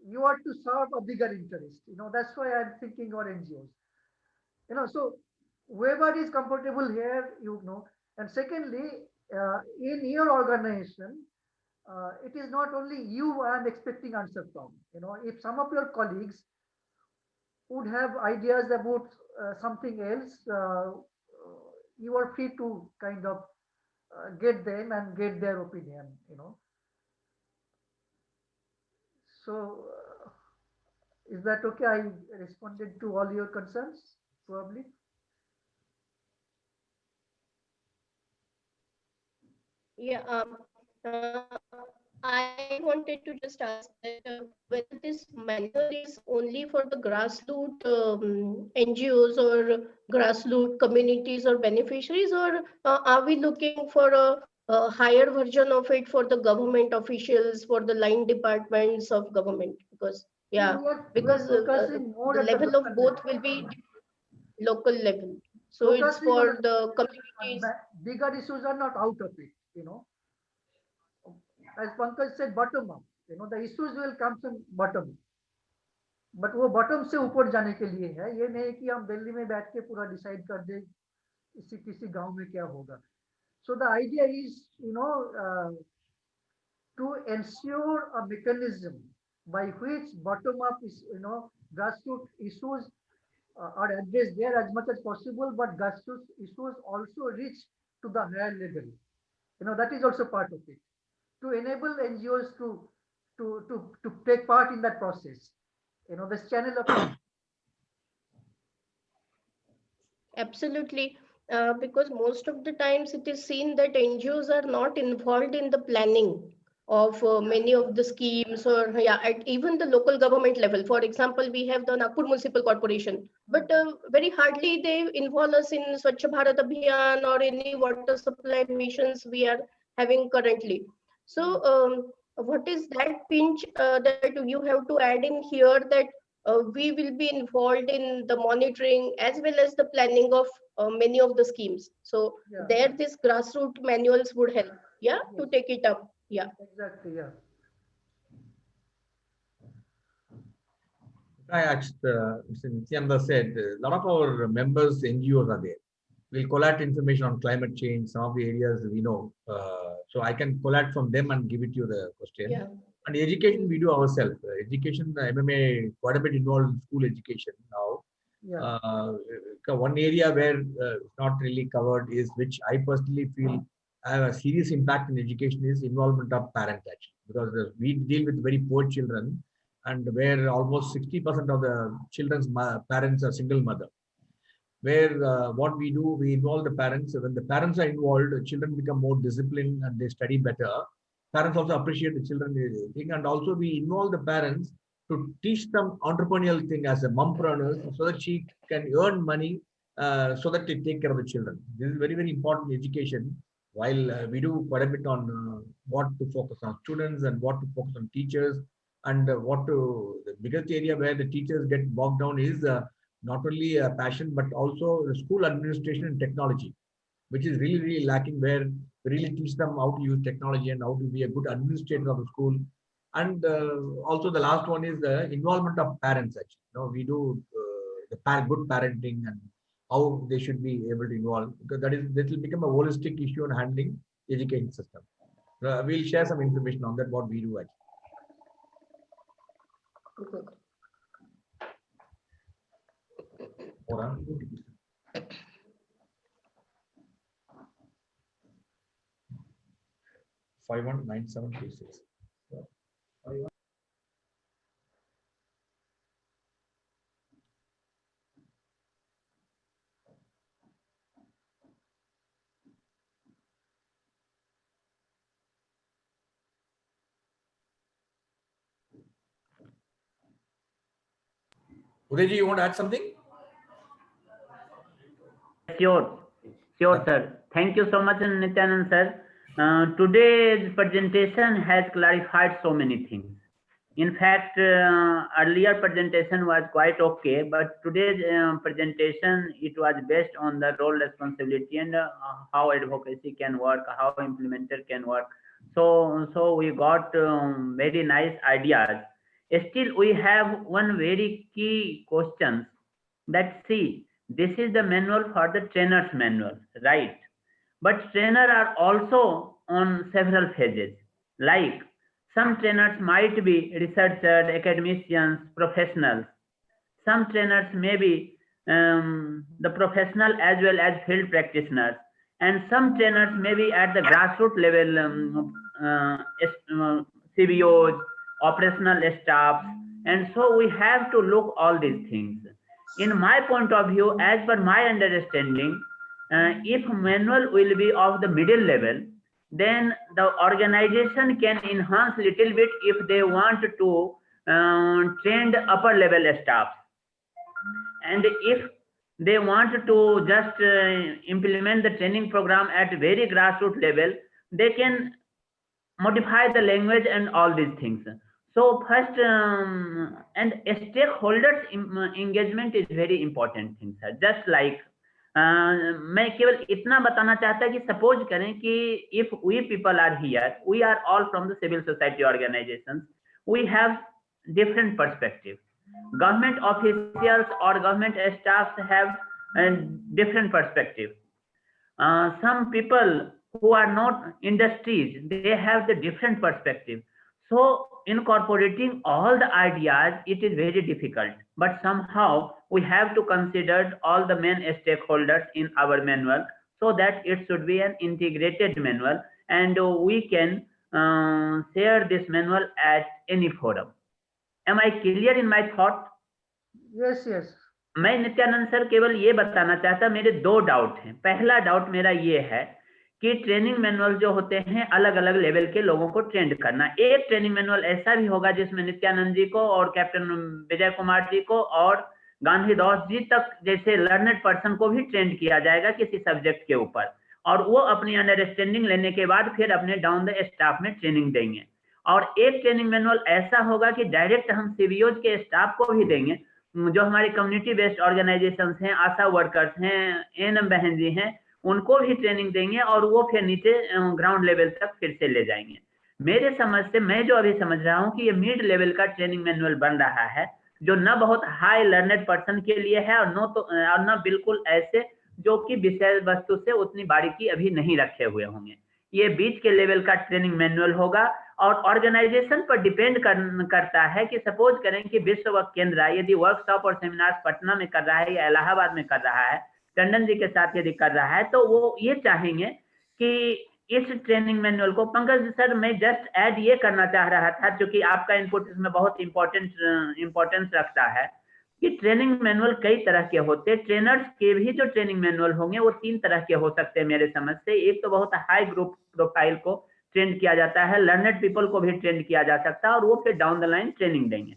You are to serve a bigger interest. That's why I'm thinking on NGOs. So whoever is comfortable here, And secondly, in your organization, it is not only you I am expecting answer from. If some of your colleagues would have ideas about something else, you are free to kind of get them and get their opinion. So, is that okay? I responded to all your concerns, probably. Yeah, I wanted to just ask that whether this manual is only for the grassroots NGOs or grassroots communities or beneficiaries, or are we looking for a higher version of it for the government officials, for the line departments of government? Because See, yeah, we are because focusing more the at the level of local level. both will be local level. So it's Focusing for on the communities. bigger issues are not out of it. As Pankaj said, bottom up. The issues will come from bottom. But वो bottom से ऊपर जाने के लिए है, ये नहीं कि हम दिल्ली में बैठ के पूरा डिसाइड कर दे किसी गांव में क्या होगा. So the idea is, to ensure a mechanism by which bottom up is, grassroots issues are addressed there as much as possible, but grassroots issues also reach to the higher level. That is also part of it. To enable NGOs to to take part in that process. This channel of Absolutely. Because most of the times it is seen that NGOs are not involved in the planning of many of the schemes, or yeah, at even the local government level. For example, we have the Nagpur Municipal Corporation, but very hardly they involve us in Swachh Bharat Abhiyan or any water supply missions we are having currently. So, what is that pinch that you have to add in here, that we will be involved in the monitoring as well as the planning of many of the schemes. So yeah, there, this grassroots manuals would help, yeah, to yes, take it up. Yeah. exactly, yeah. Mr. Nityananda said, a lot of our members, NGOs are there. We'll collect information on climate change, some of the areas we know. So I can collect from them and give it to you the question. Yeah. And education, we do ourselves. Education, MMA, quite a bit involved in school education now. Yeah. One area where it's not really covered is, which I personally feel have a serious impact in education, is involvement of parents, actually, because we deal with very poor children, and where almost 60% of the children's parents are single mother. Where what we do, we involve the parents. When the parents are involved, children become more disciplined and they study better. Parents also appreciate the children thing, and also we involve the parents to teach them entrepreneurial thing as a mompreneur, so that she can earn money, so that they take care of the children. This is very, very important education. While we do quite a bit on what to focus on students and what to focus on teachers, and the biggest area where the teachers get bogged down is not only a passion but also the school administration and technology, which is really, really lacking, where we really teach them how to use technology and how to be a good administrator of the school. And also the last one is the involvement of parents, actually. We do good parenting and how they should be able to involve, because that will become a holistic issue on handling the education system. We'll share some information on that, what we do actually. Good. Ora. 519726. Udeji, you want to add something? Sure, sir. Thank you so much, Nityanand sir. Today's presentation has clarified so many things. In fact, earlier presentation was quite okay, but today's presentation, it was based on the role, responsibility, and how advocacy can work, how implementer can work. So we got very nice ideas. Still, we have one very key question. That, see, this is the manual for the trainer's manual, right? But trainers are also on several phases. Like, some trainers might be researchers, academicians, professionals. Some trainers may be the professional as well as field practitioners. And some trainers may be at the grassroots level, CBOs, operational staff. And so we have to look all these things. In my point of view, as per my understanding, if manual will be of the middle level, then the organization can enhance little bit if they want to train the upper level staff. And if they want to just implement the training program at very grassroots level, they can modify the language and all these things. So first, and stakeholders engagement is very important thing, sir. Just like मैं केवल इतना बताना चाहता कि suppose करें कि if we people are here, we are all from the civil society organizations, we have different perspective. Government officials or government staffs have a different perspective. Some people who are not industries, they have the different perspective. So incorporating all the ideas, it is very difficult, but somehow we have to consider all the main stakeholders in our manual, so that it should be an integrated manual, and we can share this manual at any forum. Am I clear in my thought? Yes, yes. मैं Nityanand sir केवल ये बताना चाहता, मेरे दो doubt हैं। पहला doubt मेरा ये है कि ट्रेनिंग मैनुअल जो होते हैं अलग अलग लेवल के लोगों को ट्रेंड करना, एक ट्रेनिंग मैनुअल ऐसा भी होगा जिसमें नित्यानंद जी को और कैप्टन विजय कुमार जी को और गांधी दास जी तक जैसे लर्नेड पर्सन को भी ट्रेंड किया जाएगा किसी सब्जेक्ट के ऊपर, और वो अपनी अंडरस्टैंडिंग लेने के बाद फिर अपने डाउन द स्टाफ में ट्रेनिंग देंगे। और एक ट्रेनिंग मैनुअल ऐसा होगा कि डायरेक्ट हम सीबीओज के स्टाफ को भी देंगे, जो हमारी कम्युनिटी बेस्ड ऑर्गेनाइजेशंस हैं, आशा वर्कर्स हैं, एएनएम बहन जी हैं, उनको भी ट्रेनिंग देंगे और वो फिर नीचे ग्राउंड लेवल तक फिर से ले जाएंगे। मेरे समझ से मैं जो अभी समझ रहा हूँ कि ये मिड लेवल का ट्रेनिंग मैनुअल बन रहा है, जो न बहुत हाई लर्नेड पर्सन के लिए है और न बिल्कुल ऐसे जो कि विषय वस्तु से उतनी बारीकी अभी नहीं रखे हुए होंगे। ये बीच के लेवल का ट्रेनिंग मैनुअल होगा और ऑर्गेनाइजेशन पर डिपेंड करता है कि सपोज करें कि विश्व केंद्र यदि वर्कशॉप और सेमिनार पटना में कर रहा है या इलाहाबाद में कर रहा है, टंडन जी के साथ यदि कर रहा है, तो वो ये चाहेंगे कि इस ट्रेनिंग मैनुअल को, पंकज सर मैं जस्ट ऐड ये करना चाह रहा था क्योंकि आपका इनपुट इसमें बहुत इंपॉर्टेंस रखता है कि ट्रेनिंग मैनुअल कई तरह के होते हैं। ट्रेनर्स के भी जो ट्रेनिंग मैनुअल होंगे वो 3 तरह के हो सकते हैं मेरे समझ से। एक तो बहुत हाई ग्रुप प्रोफाइल को ट्रेंड किया जाता है, लर्नेड पीपल को भी ट्रेंड किया जा सकता है और वो फिर डाउन द लाइन ट्रेनिंग देंगे।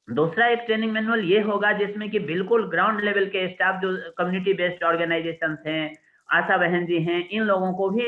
दूसरा एक ट्रेनिंग मैनुअल ये होगा जिसमें कि बिल्कुल ग्राउंड लेवल के स्टाफ जो कम्युनिटी बेस्ड ऑर्गेनाइजेशंस हैं, आशा बहन जी हैं, इन लोगों को भी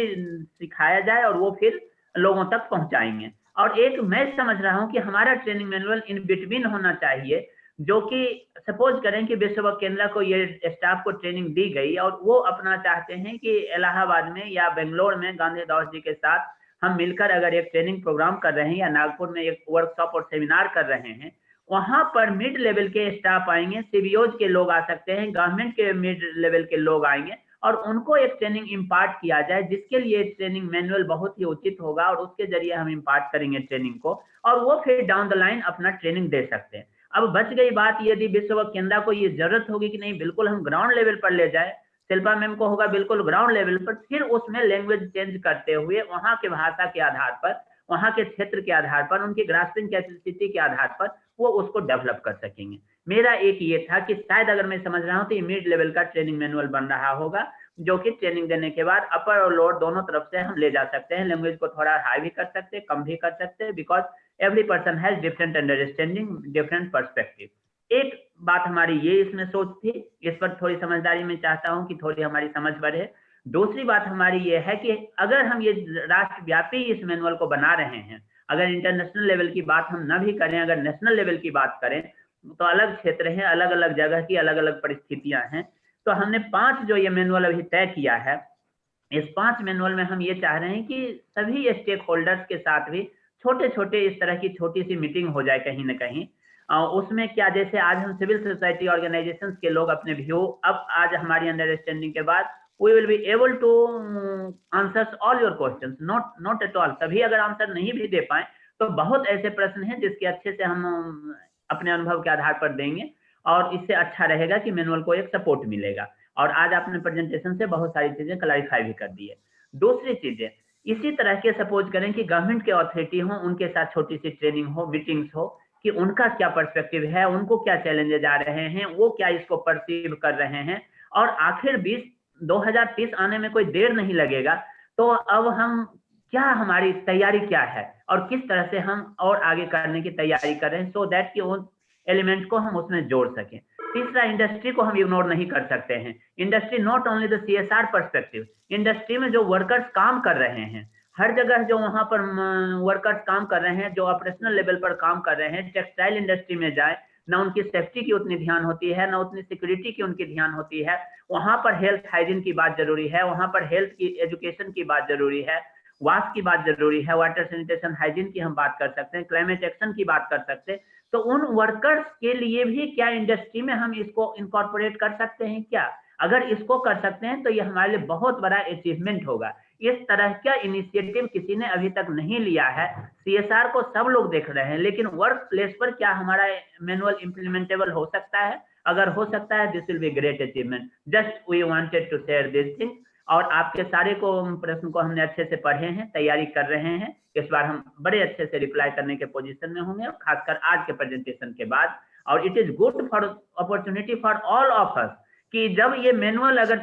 सिखाया जाए और वो फिर लोगों तक पहुंचाएंगे। और एक मैं समझ रहा हूं कि हमारा ट्रेनिंग मैनुअल इन बिटवीन होना चाहिए, जो कि सपोज करें कि विश्व केंद्र को ये स्टाफ को ट्रेनिंग दी गई और वो अपना चाहते हैं कि इलाहाबाद में या बेंगलोर में गांधी दास जी के साथ हम मिलकर अगर एक ट्रेनिंग प्रोग्राम कर रहे हैं या नागपुर में एक वर्कशॉप और सेमिनार कर रहे हैं, वहां पर मिड लेवल के स्टाफ आएंगे, सीबीओज के लोग आ सकते हैं, गवर्नमेंट के मिड लेवल के लोग आएंगे और उनको एक ट्रेनिंग इम्पार्ट किया जाए, जिसके लिए ट्रेनिंग मैनुअल बहुत ही उचित होगा और उसके जरिए हम इम्पार्ट करेंगे ट्रेनिंग को और वो फिर डाउन द लाइन अपना ट्रेनिंग दे सकते हैं। अब बच गई बात यदि विश्व केंद्र को ये जरूरत होगी कि नहीं बिल्कुल हम ग्राउंड लेवल पर ले जाए, शिल्पा मैम को होगा बिल्कुल ग्राउंड लेवल पर, फिर उसमें लैंग्वेज चेंज करते हुए वहां के भाषा के आधार पर, वहां के क्षेत्र के आधार पर, उनकी ग्रास्पिंग कैपेसिटी के आधार पर वो उसको डेवलप कर सकेंगे। मेरा एक ये था कि शायद अगर मैं समझ रहा हूँ तो मिड लेवल का ट्रेनिंग मैनुअल बन रहा होगा, जो कि ट्रेनिंग देने के बाद अपर और लोअर दोनों तरफ से हम ले जा सकते हैं। लैंग्वेज को थोड़ा हाई भी कर सकते हैं, कम भी कर सकते हैं, because every person has different understanding, different perspective. एक बात हमारी ये इसमें सोच थी, इस पर थोड़ी समझदारी में चाहता हूँ कि थोड़ी हमारी समझ बढ़े। दूसरी बात हमारी ये है कि अगर हम ये राष्ट्रव्यापी इस मैनुअल को बना रहे हैं, अगर इंटरनेशनल लेवल की बात हम न भी करें, अगर नेशनल लेवल की बात करें, तो अलग क्षेत्र हैं, अलग अलग जगह की अलग अलग परिस्थितियां हैं। तो हमने 5 जो ये मैनुअल अभी तय किया है, इस 5 मैनुअल में हम ये चाह रहे हैं कि सभी स्टेक होल्डर्स के साथ भी छोटे छोटे इस तरह की छोटी सी मीटिंग हो जाए कहीं ना कहीं। उसमें क्या, जैसे आज हम सिविल सोसाइटी ऑर्गेनाइजेशंस के लोग अपने व्यू, अब आज हमारी अंडरस्टैंडिंग के बाद we will be able to answer all your questions, not at all। सभी अगर आंसर नहीं भी दे पाए तो बहुत ऐसे प्रश्न हैं जिसके अच्छे से हम अपने अनुभव के आधार पर देंगे और इससे अच्छा रहेगा कि मैनुअल को एक सपोर्ट मिलेगा। और आज आपने प्रेजेंटेशन से बहुत सारी चीजें क्लैरिफाई भी कर दी है। दूसरी चीजें इसी तरह के सपोज करें कि गवर्नमेंट के अथॉरिटी हो, उनके साथ छोटी सी ट्रेनिंग हो, मीटिंग्स हो कि उनका क्या पर्सपेक्टिव है, उनको क्या चैलेंजेस आ रहे हैं, वो क्या इसको परसीव कर रहे हैं, और आखिर 2030 आने में कोई देर नहीं लगेगा, तो अब हम क्या, हमारी तैयारी क्या है और किस तरह से हम और आगे करने की तैयारी करें, सो दैट कि उन एलिमेंट को हम उसमें जोड़ सकें। तीसरा, इंडस्ट्री को हम इग्नोर नहीं कर सकते हैं। Industry not only the CSR perspective, industry में जो वर्कर्स काम कर रहे हैं, हर जगह जो वहां पर वर्कर्स काम कर रहे हैं, जो ऑपरेशनल लेवल पर काम कर रहे हैं, टेक्सटाइल इंडस्ट्री में जाए, ना उनकी सेफ्टी की उतनी ध्यान होती है, ना उतनी सिक्योरिटी की उनकी ध्यान होती है। वहां पर हेल्थ हाइजीन की बात जरूरी है, वहां पर हेल्थ की एजुकेशन की बात जरूरी है, वाश की बात जरूरी है, वाटर सैनिटेशन हाइजीन की हम बात कर सकते हैं, क्लाइमेट एक्शन की बात कर सकते हैं। तो उन वर्कर्स के लिए भी क्या इंडस्ट्री में हम इसको इनकॉर्पोरेट कर सकते हैं क्या? अगर इसको कर सकते हैं तो ये हमारे लिए बहुत बड़ा अचीवमेंट होगा। इस तरह का इनिशिएटिव किसी ने अभी तक नहीं लिया है। CSR को सब लोग देख रहे हैं, लेकिन वर्क प्लेस पर क्या हमारा मैनुअल इम्प्लीमेंटेबल हो सकता है? अगर हो सकता है, this will be great achievement. Just we wanted to share this thing. और आपके सारे को प्रश्न को हमने अच्छे से पढ़े हैं, तैयारी कर रहे हैं। इस बार हम बड़े अच्छे से रिप्लाई करने के पोजीशन में होंगे, खासकर आज के प्रेजेंटेशन के बाद। और it is good for opportunity for all of us कि जब ये मैनुअल अगर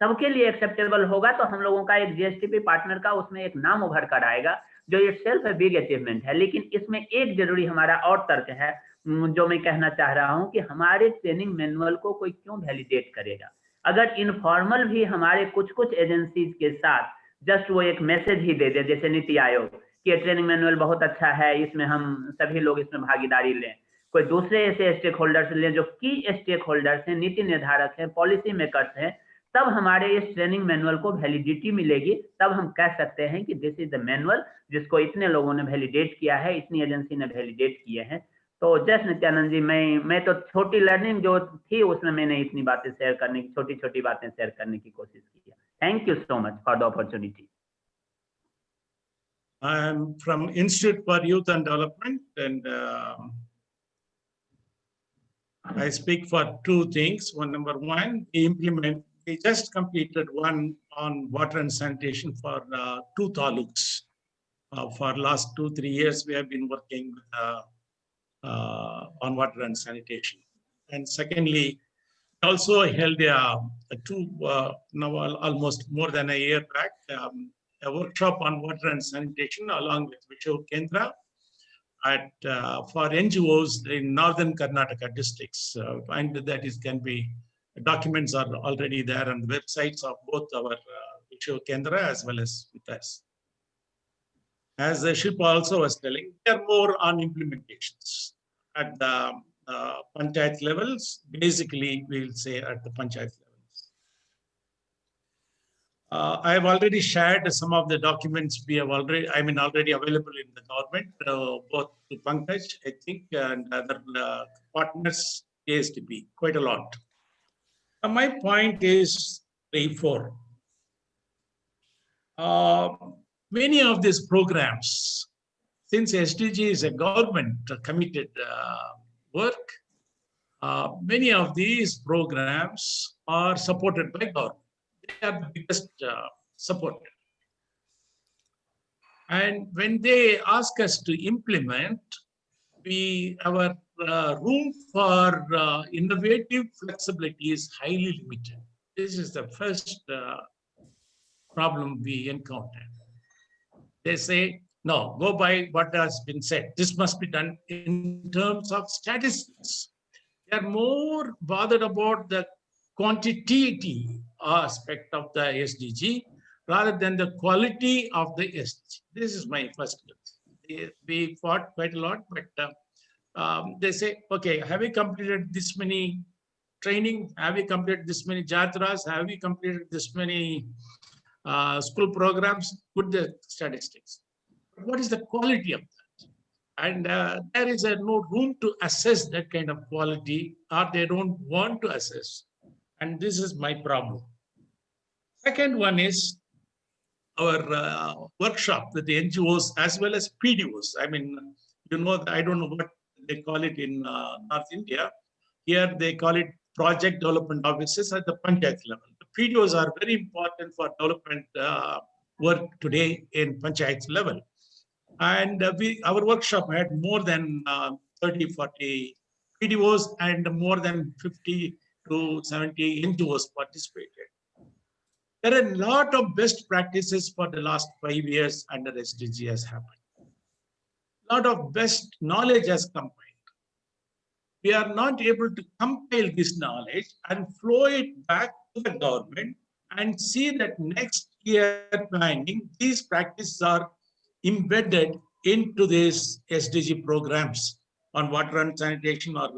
सबके लिए एक्सेप्टेबल होगा तो हम लोगों का एक जीएसटीपी पार्टनर का उसमें एक नाम उभर कर आएगा, जो इट सेल्फ बिग अचीवमेंट है। लेकिन इसमें एक जरूरी हमारा और तर्क है जो मैं कहना चाह रहा हूं कि हमारे ट्रेनिंग मैनुअल को कोई क्यों वैलिडेट करेगा। अगर इनफॉर्मल भी हमारे कुछ एजेंसीज के साथ जस्ट वो एक मैसेज ही दे दे, जैसे नीति आयोग कि ये ट्रेनिंग मैनुअल बहुत अच्छा है, इसमें हम सभी लोग इसमें भागीदारी लें, कोई दूसरे ऐसे स्टेक होल्डर्स लें जो की स्टेक होल्डर्स हैं, नीति निर्धारक हैं, पॉलिसी मेकर्स हैं, तब हमारे इस ट्रेनिंग मैनुअल को वैलिडिटी मिलेगी। तब हम कह सकते हैं कि दिस इज द मैनुअल जिसको इतने लोगों ने वैलिडेट किया है, इतनी एजेंसी ने वैलिडेट किए हैं। तो जस्ट नित्यानंद जी, मैं तो छोटी लर्निंग जो थी उसमें मैंने इतनी बातें शेयर करने की, छोटी बातें शेयर करने की कोशिश की है। Thank you so much for the opportunity. I am from Institute for Youth and Development, and I speak for two things. Number one, we just completed one on water and sanitation for 2 taluks. For last 2-3 years, we have been working on water and sanitation. And secondly, also held almost more than a year back, a workshop on water and sanitation along with Vishnu Kendra for NGOs in northern Karnataka districts. And that can be, documents are already there on the websites of both our Vishnu Kendra as well as with us. As Shilpa also was telling, we are more on implementations at the panchayat levels. Basically, we'll say at the panchayat levels. I have already shared some of the documents we have already available in the government, both to Pankaj, I think, and other partners, ASTP, quite a lot. My point is 3-4. Many of these programs, since SDG is a government committed work, many of these programs are supported by government. They are the biggest supporter. And when they ask us to implement, our room for innovative flexibility is highly limited. This is the first problem we encounter. They say, no, go by what has been said. This must be done in terms of statistics. They are more bothered about the quantitative aspect of the SDG rather than the quality of the SDG. This is my first question. We fought quite a lot, but they say, okay, have we completed this many training? Have we completed this many jatras? Have we completed this many school programs? Put the statistics. But what is the quality of that? And there is no room to assess that kind of quality, or they don't want to assess. And this is my problem. Second one is our workshop with the NGOs as well as PDOs. I mean, I don't know what they call it in North India. Here they call it project development offices at the panchayat level. The PDOs are very important for development work today in panchayat level. And our workshop had more than 30-40 PDOs and more than 50 to 70 NGOs participated. There are a lot of best practices for the last 5 years under SDG has happened. A lot of best knowledge has compiled. We are not able to compile this knowledge and flow it back to the government and see that next year planning, these practices are embedded into these SDG programs on water and sanitation or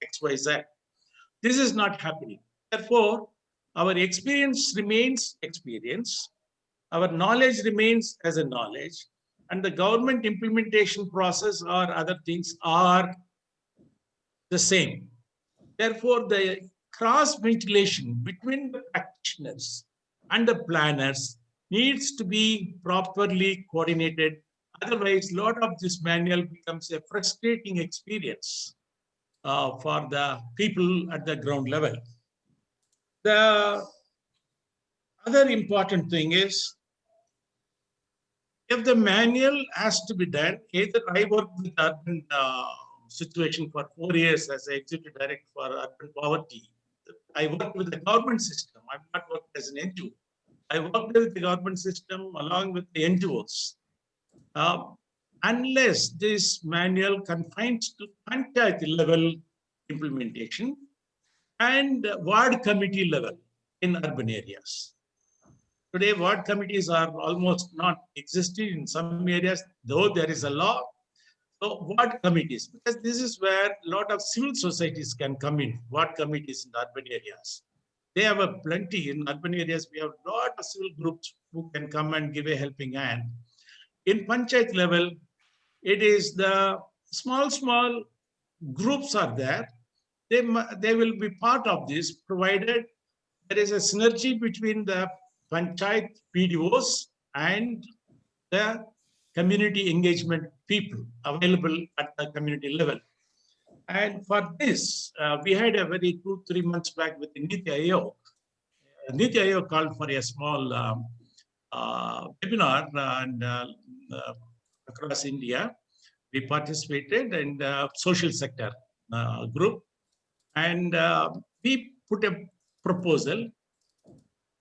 XYZ. This is not happening. Therefore, our experience remains experience, our knowledge remains as a knowledge, and the government implementation process or other things are the same. Therefore, the cross-ventilation between the practitioners and the planners needs to be properly coordinated. Otherwise, a lot of this manual becomes a frustrating experience for the people at the ground level. The Other important thing is, if the manual has to be done, either I worked with urban situation for 4 years as executive director for urban poverty. I worked with the government system. I've not worked as an NGO. I worked with the government system along with the NGOs. Unless this manual confines to panchayat level implementation and ward committee level in urban areas. Today, ward committees are almost not existing in some areas, though there is a law. So ward committees, because this is where a lot of civil societies can come in, ward committees in urban areas. They have a plenty in urban areas. We have a lot of civil groups who can come and give a helping hand. In panchayat level, it is the small groups are there. They will be part of this, provided there is a synergy between the panchayat PDOs and the community engagement people available at the community level. And for this, we had a very 2-3 months back with the Niti Aayog. Niti Aayog called for a small webinar and across India. We participated in the social sector group, and we put a proposal.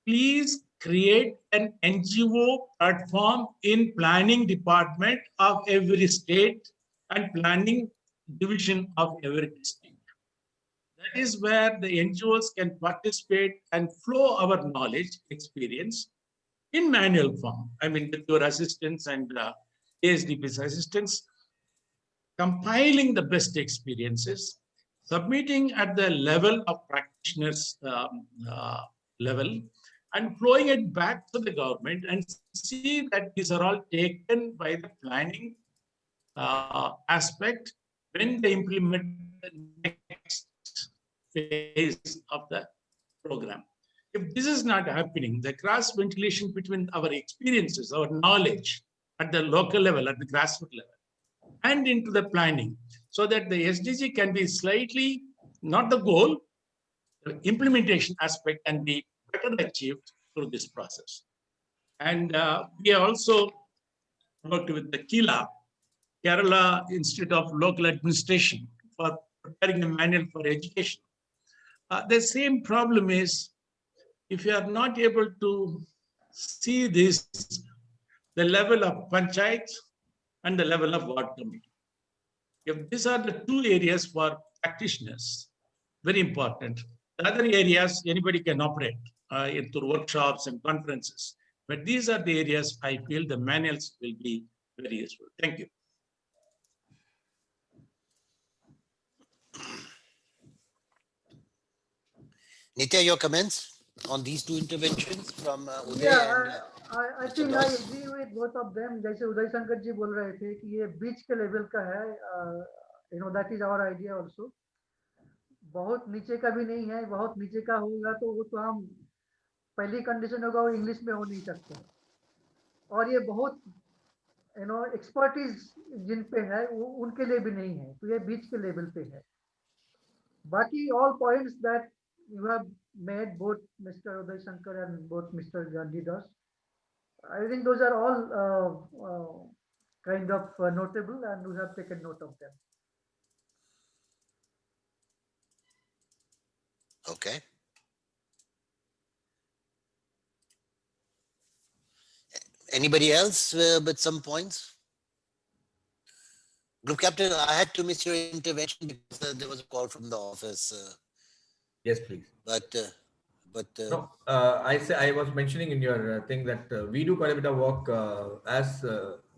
Please create an NGO platform in planning department of every state and planning division of every district. That is where the NGOs can participate and flow our knowledge, experience in manual form. I mean, with your assistance and ASDP's assistance, compiling the best experiences, submitting at the level of practitioners level, and flowing it back to the government and see that these are all taken by the planning aspect when they implement the next phase of the program. If this is not happening, the cross ventilation between our experiences, our knowledge at the local level, at the grassroots level, and into the planning, so that the SDG can be slightly, not the goal, the implementation aspect can be better achieved through this process. And we also worked with the KILA, Kerala Institute of Local Administration, for preparing a manual for education. The same problem is, if you are not able to see this, the level of panchayat and the level of ward committee. If these are the two areas for practitioners, very important. The other areas, anybody can operate through workshops and conferences. But these are the areas I feel the manuals will be very useful. Thank you. Nitya, your comments on these two interventions from Uday Yeah, and I Mr. think I Doss? agree with both of them. जैसे उदय शंकर जी बोल रहे थे कि ये बीच के level का है, that is our idea also. बहुत नीचे का भी नहीं है, बहुत नीचे का होगा तो वो तो हम पहली कंडीशन होगा वो इंग्लिश में हो नहीं सकता. और ये बहुत एक्सपर्टीज जिन पे है वो उनके लिए भी नहीं है, तो ये बीच के लेवल पे है. बाकी all points that you have made, both Mr. Uday Shankar and both Mr. Gandhi Das, I think those are all kind of notable, and we have taken note of them. Okay. Anybody else with some points? Group Captain, I had to miss your intervention because there was a call from the office. Yes, please. But No, I was mentioning in your thing that we do quite a bit of work as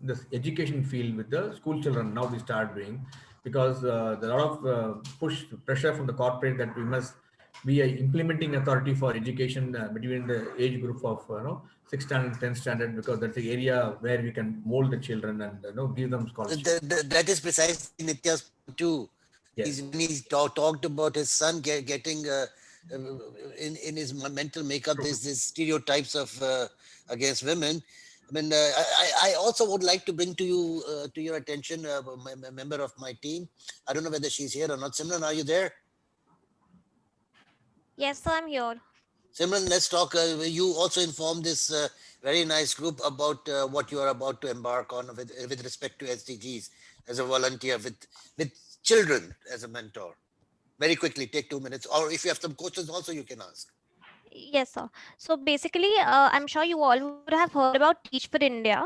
this education field with the school children. Now we start doing, because there are a lot of pressure from the corporate that we must be an implementing authority for education between the age group of 6th standard, 10th standard, because that's the area where we can mold the children and give them scholarship. that is precisely Nitya's point too. Yes. When he talked about his son getting in his mental makeup, there's these stereotypes of against women. I mean, I also would like to bring to you to your attention a member of my team. I don't know whether she's here or not. Simran, are you there? Yes, I'm here. Simran, let's talk. You also informed this very nice group about what you are about to embark on with respect to SDGs as a volunteer with children as a mentor. Very quickly, take 2 minutes. Or if you have some questions, also you can ask. Yes, sir. So basically, I'm sure you all would have heard about Teach for India.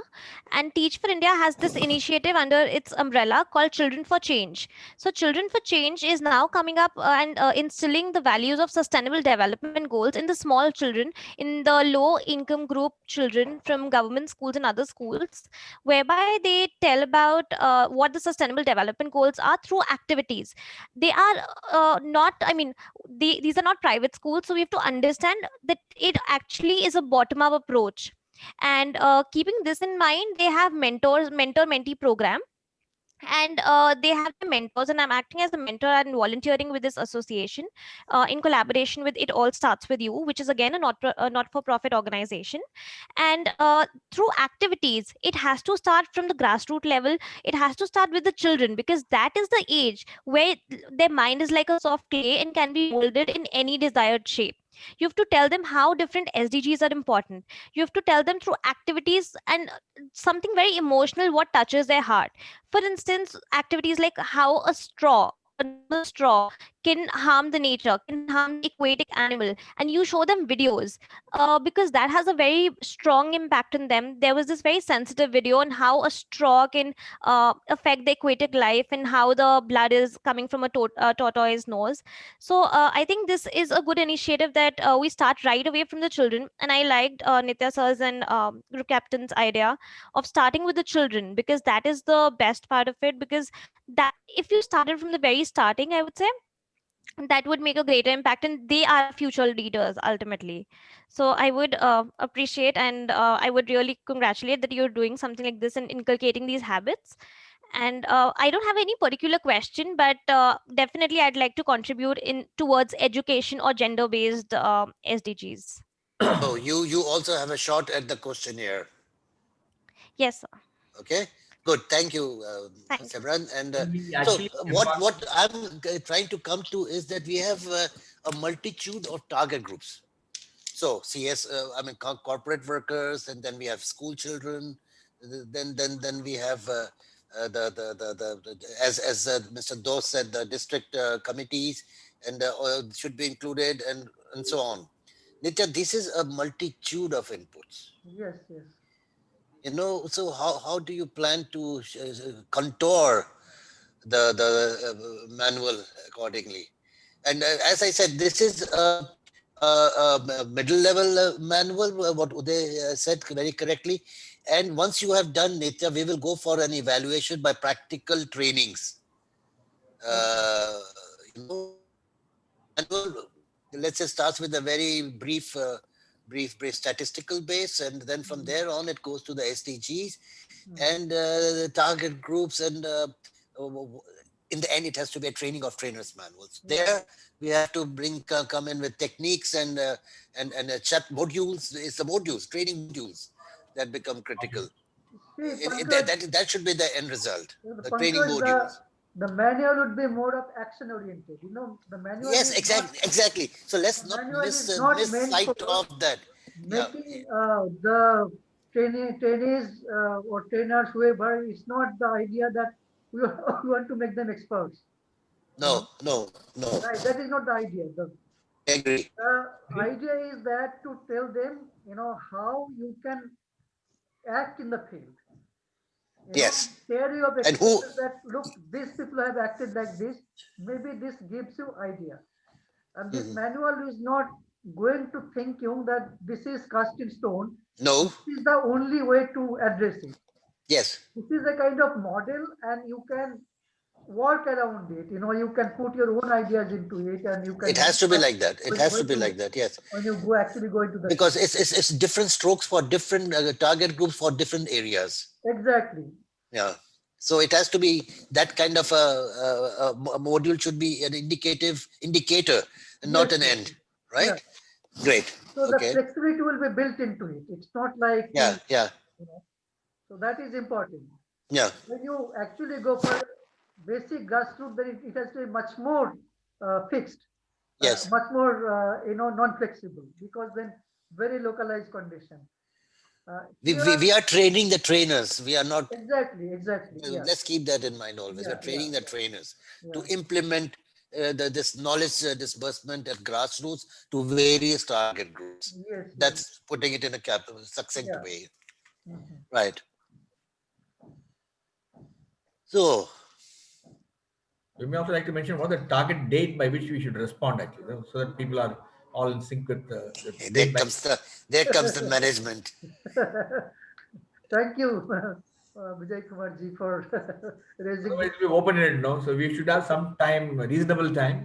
And Teach for India has this initiative under its umbrella called Children for Change. So, Children for Change is now coming up and instilling the values of sustainable development goals in the small children, in the low income group children from government schools and other schools, whereby they tell about what the sustainable development goals are through activities. They are not, I mean, these are not private schools, so we have to understand that it actually is a bottom up approach. And keeping this in mind, they have mentor mentee program, and they have the mentors, and I'm acting as a mentor and volunteering with this association in collaboration with It All Starts With You, which is again a not for profit organization. And through activities, it has to start from the grassroots level. It has to start with the children, because that is the age where their mind is like a soft clay and can be molded in any desired shape. You have to tell them how different SDGs are important. You have to tell them through activities and something very emotional, what touches their heart. For instance, activities like how a normal straw can harm the nature, can harm the aquatic animal, and you show them videos because that has a very strong impact on them. There was this very sensitive video on how a straw can affect the aquatic life and how the blood is coming from a tortoise nose. So I think this is a good initiative that we start right away from the children. And I liked Nitya sir's and group captain's idea of starting with the children, because that is the best part of it. Because that, if you started from the very starting, I would say that would make a greater impact, and they are future leaders ultimately. So I would appreciate, and I would really congratulate that you're doing something like this and inculcating these habits. And I don't have any particular question, but definitely I'd like to contribute in towards education or gender based SDGs. So you also have a shot at the questionnaire. Yes, sir. Okay, good. Thank you, Thank you. Sabran. And We so actually what I'm trying to come to is that we have a multitude of target groups. So CS, I mean corporate workers, and then we have school children. Then we have as Mr. Dos said, the district committees and should be included, and so on. Nitya, this is a multitude of inputs. Yes, yes. So how do you plan to contour the manual accordingly? And as I said, this is a middle level manual, what Uday said very correctly. And once you have done Nitya, we will go for an evaluation by practical trainings. Uh, manual, let's say, starts with a very brief statistical base, and then from there on it goes to the SDGs and the target groups, and in the end it has to be a training of trainers manuals. There we have to come in with techniques and chat modules. It's the modules, training modules, that become critical. See, That should be the end result, the training Pankaj, modules. the manual would be more of action oriented. You know, the manual Yes, is not exactly. So let's the not manual miss is not miss meant for sight of that. Yeah, making the trainees or trainers, whoever. It's not the idea that we we want to make them experts. You know, no. right? That is not the idea. I agree. The idea is that to tell them, how you can act in the field. Yes, Theory of and who? experience that look, these people have acted like this. Maybe this gives you idea. And this Mhm. manual is not going to think you that this is cast in stone. No. This is the only way to address it. Yes. This is a kind of model, and you can work around it. You can put your own ideas into it, and you It can has to be like that. It has to when be like that. Yes, you go actually go into the because it's different strokes for different target groups for different areas. exactly. Yeah. So it has to be that kind of a module should be an indicator, and not Yes, an yes, end. yeah. Right. Great. So the Okay. flexibility will be built into it. It's not like Yeah. Yeah. so that is important. Yeah. When you actually go for basic grassroots, then it has to be much more fixed. Yes. much more, non-flexible, because then very localized condition. We are training the trainers. We are not. Exactly. Yeah. Let's keep that in mind always. Yeah, We're training the trainers to yeah. implement this knowledge disbursement at grassroots to various target groups. Yes. That's putting it in a succinct Yeah. way. Mhm. Right. So, We may also like to mention what the target date by which we should respond, actually, so that people are all in sync with the there date. there comes the management. Thank you, Vijay Kumar ji, for raising. Otherwise, we open it, no? So we should have some time, reasonable time,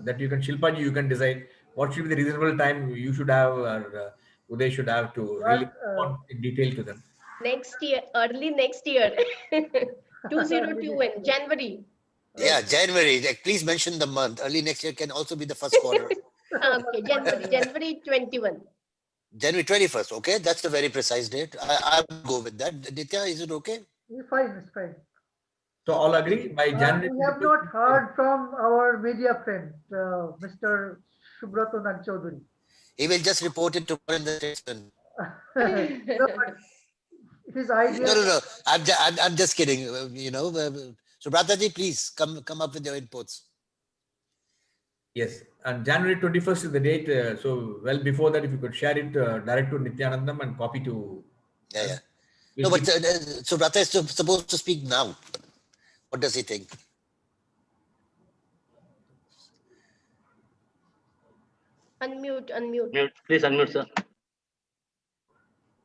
that you can, Shilpa ji, you can decide what should be the reasonable time you should have, or Uday should have to really respond in detail to them. Next year, early next year, 2021, January. Yeah, January. Please mention the month. Early next year can also be the first quarter. Okay, January 21. January 21st. Okay, that's a very precise date. I will go with that. Nitya, is it okay? It's fine. So all agree by January. We have not heard from our media friend, Mr. Subrato Nanchaudhuri. He will just report it tomorrow in the Statesman. His idea. No. I'm just kidding. So, Brataji, please come up with your inputs. Yes, and January 21st is the date. So well before that, if you could share it direct to Nityanandam and copy to. Yeah. No, but so Brata is supposed to speak now. What does he think? Unmute. Please unmute, sir.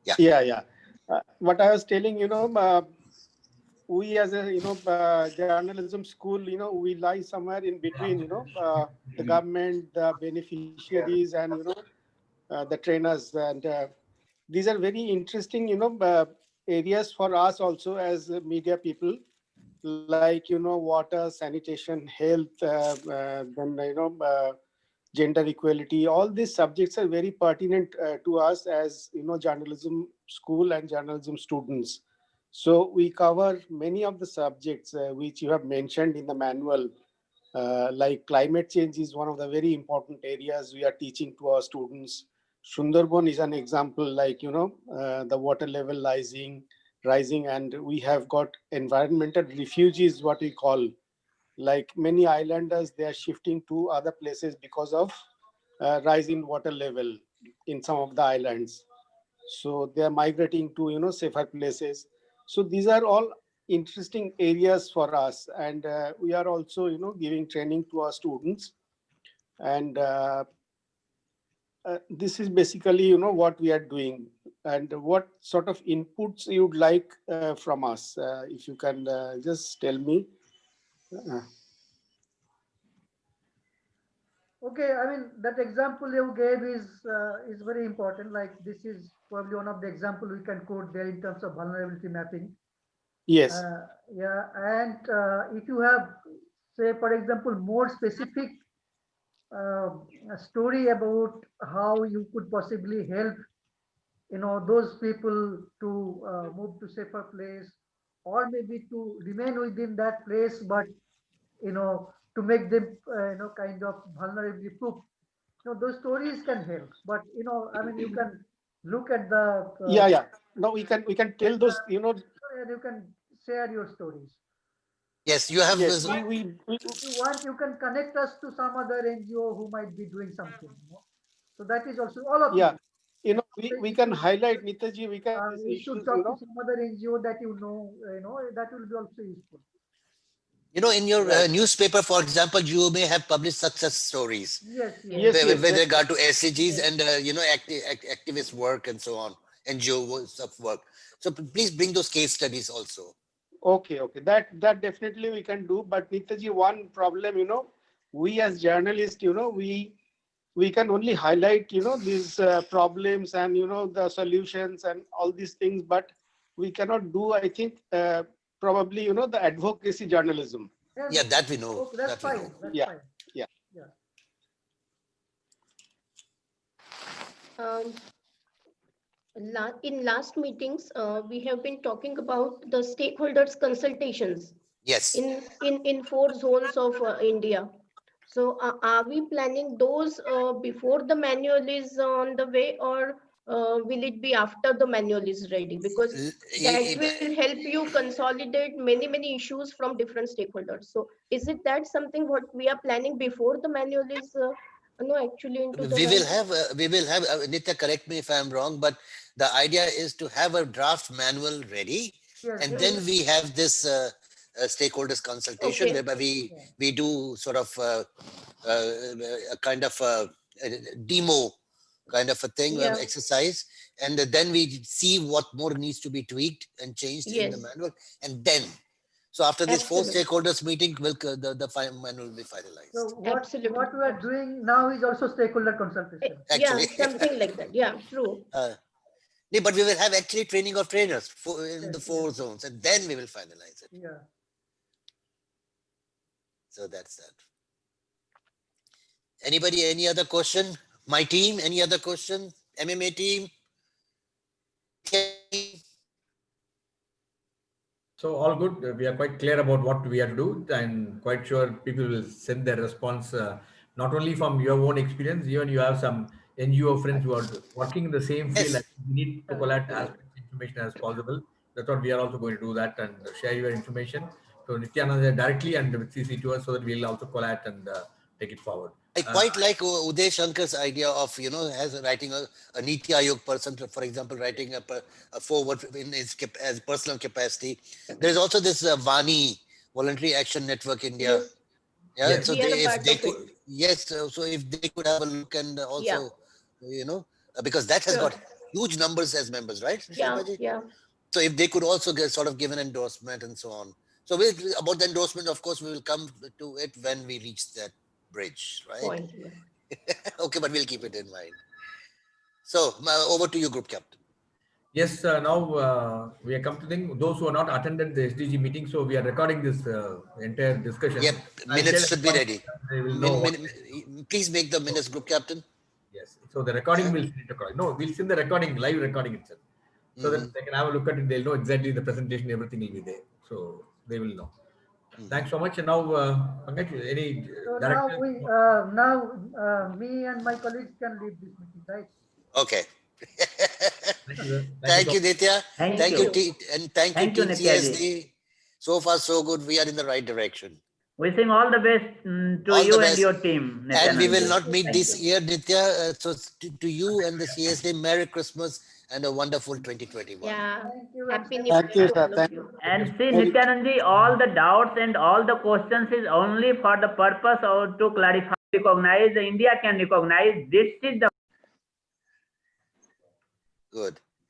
Yeah. What I was telling, we as a, journalism school, we lie somewhere in between, the government, the beneficiaries, and, the trainers. And these are very interesting, areas for us also as media people, like, water, sanitation, health, then, gender equality. All these subjects are very pertinent to us as, journalism school and journalism students. So we cover many of the subjects which you have mentioned in the manual, like climate change is one of the very important areas we are teaching to our students. Sundarban is an example, like, the water level rising, and we have got environmental refugees, what we call. Like many islanders, they are shifting to other places because of rising water level in some of the islands. So they are migrating to, safer places. So these are all interesting areas for us. And we are also, giving training to our students. And this is basically, what we are doing. And what sort of inputs you'd like from us? If you can just tell me. Okay, I mean, that example you gave is very important. Like, this is probably one of the example we can quote there in terms of vulnerability mapping. Yes. Yeah, and if you have, say, for example, more specific a story about how you could possibly help, those people to move to safer place, or maybe to remain within that place, but to make them kind of vulnerability proof. Those stories can help, but I mean, you can look at the Yeah. No, we can tell those, and you can share your stories. Yes, you have. Yes, If If you want, you can connect us to some other NGO who might be doing something. So that is also all of you. We can highlight, Nitaji, we can you should talk to some other NGO that that will be also useful. in your newspaper, for example, you may have published success stories. Yes. With regard to SCGs and activist work and so on, NGO stuff work. So please bring those case studies also. Okay. That definitely we can do. But Nitaji, one problem, we as journalists, we can only highlight, these problems and, the solutions and all these things, but we cannot do, I think, probably, the advocacy journalism. Yeah, that we know. Okay, that's fine. That's Yeah. fine. In last meetings, we have been talking about the stakeholders consultations Yes. in 4 zones of India. So are we planning those before the manual is on the way, or will it be after the manual is ready? Because that will help you consolidate many issues from different stakeholders. So is it that something what we are planning before the manual is actually into the we will manual? have Nitya, correct me if I'm wrong, but the idea is to have a draft manual ready, Yes, and yes. then we have this stakeholders consultation Okay. whereby we do sort of a kind of a demo kind of a thing, Yeah. exercise, and then we see what more needs to be tweaked and changed in the Yes. manual, and then so after this four Absolutely. stakeholders meeting, the final manual will be finalized. So Absolutely. what we are doing now is also stakeholder consultation. Actually. Yeah, something like that. Yeah, true. No, but we will have actually training of trainers in Yes, the 4 zones, and then we will finalize it. Yeah. So that's that. Anybody, any other question? My team, any other question? MMA team? So all good. We are quite clear about what we have to do, and quite sure people will send their response, not only from your own experience, even you have some NGO friends who are working in the same field. Yes. And we need to collect as much information as possible. That's what we are also going to do that and share your information to Nityananda directly and with CC to us, so that we'll also collect and take it forward. I quite like Uday Shankar's idea of, as writing a Niti Aayog person, for example, writing a forward in his as personal capacity. There is also this Vani, Voluntary Action Network India. Yes. Yeah, Yes. so We are a if part they of could, it. yes, so if they could have a look and also, because that has Sure. got huge numbers as members, right? Yeah, Shilpaji? yeah. So if they could also sort of give an endorsement and so on. So about the endorsement, of course, we will come to it when we reach that bridge, right? Point. Yeah. Okay, but we'll keep it in mind. So over to you, Group Captain. Yes, now we are come to think those who are not attended the SDG meeting, so we are recording this entire discussion. Yep, I'll minutes share should the be ready. They will know what- Please make the minutes, Group Captain. Yes, so the recording will send it across. No, we'll send the recording, live recording itself, so that they can have a look at it. They'll know exactly the presentation, everything will be there, so they will know. Thanks so much. And now, Pankaj, any So direction? me and my colleagues can lead this meeting, right? Okay. Thank you, Thank you, Nitya. Thank you, you. and thank Thank you, you, Team Nitya ji. CSD. So far, so good. We are in the right direction. Wishing all the best to All the you and best. your team. And we will Nityanand ji. not meet Thank this you. year, Nitya. So to you and the CSD, Merry Christmas and a wonderful 2021. Yeah. Thank you. Happy and New Thank Year you, to sir. all of Thank you. And see, Nityanand ji, all the doubts and all the questions is only for the purpose of to clarify, recognize, India can recognize this is the Good.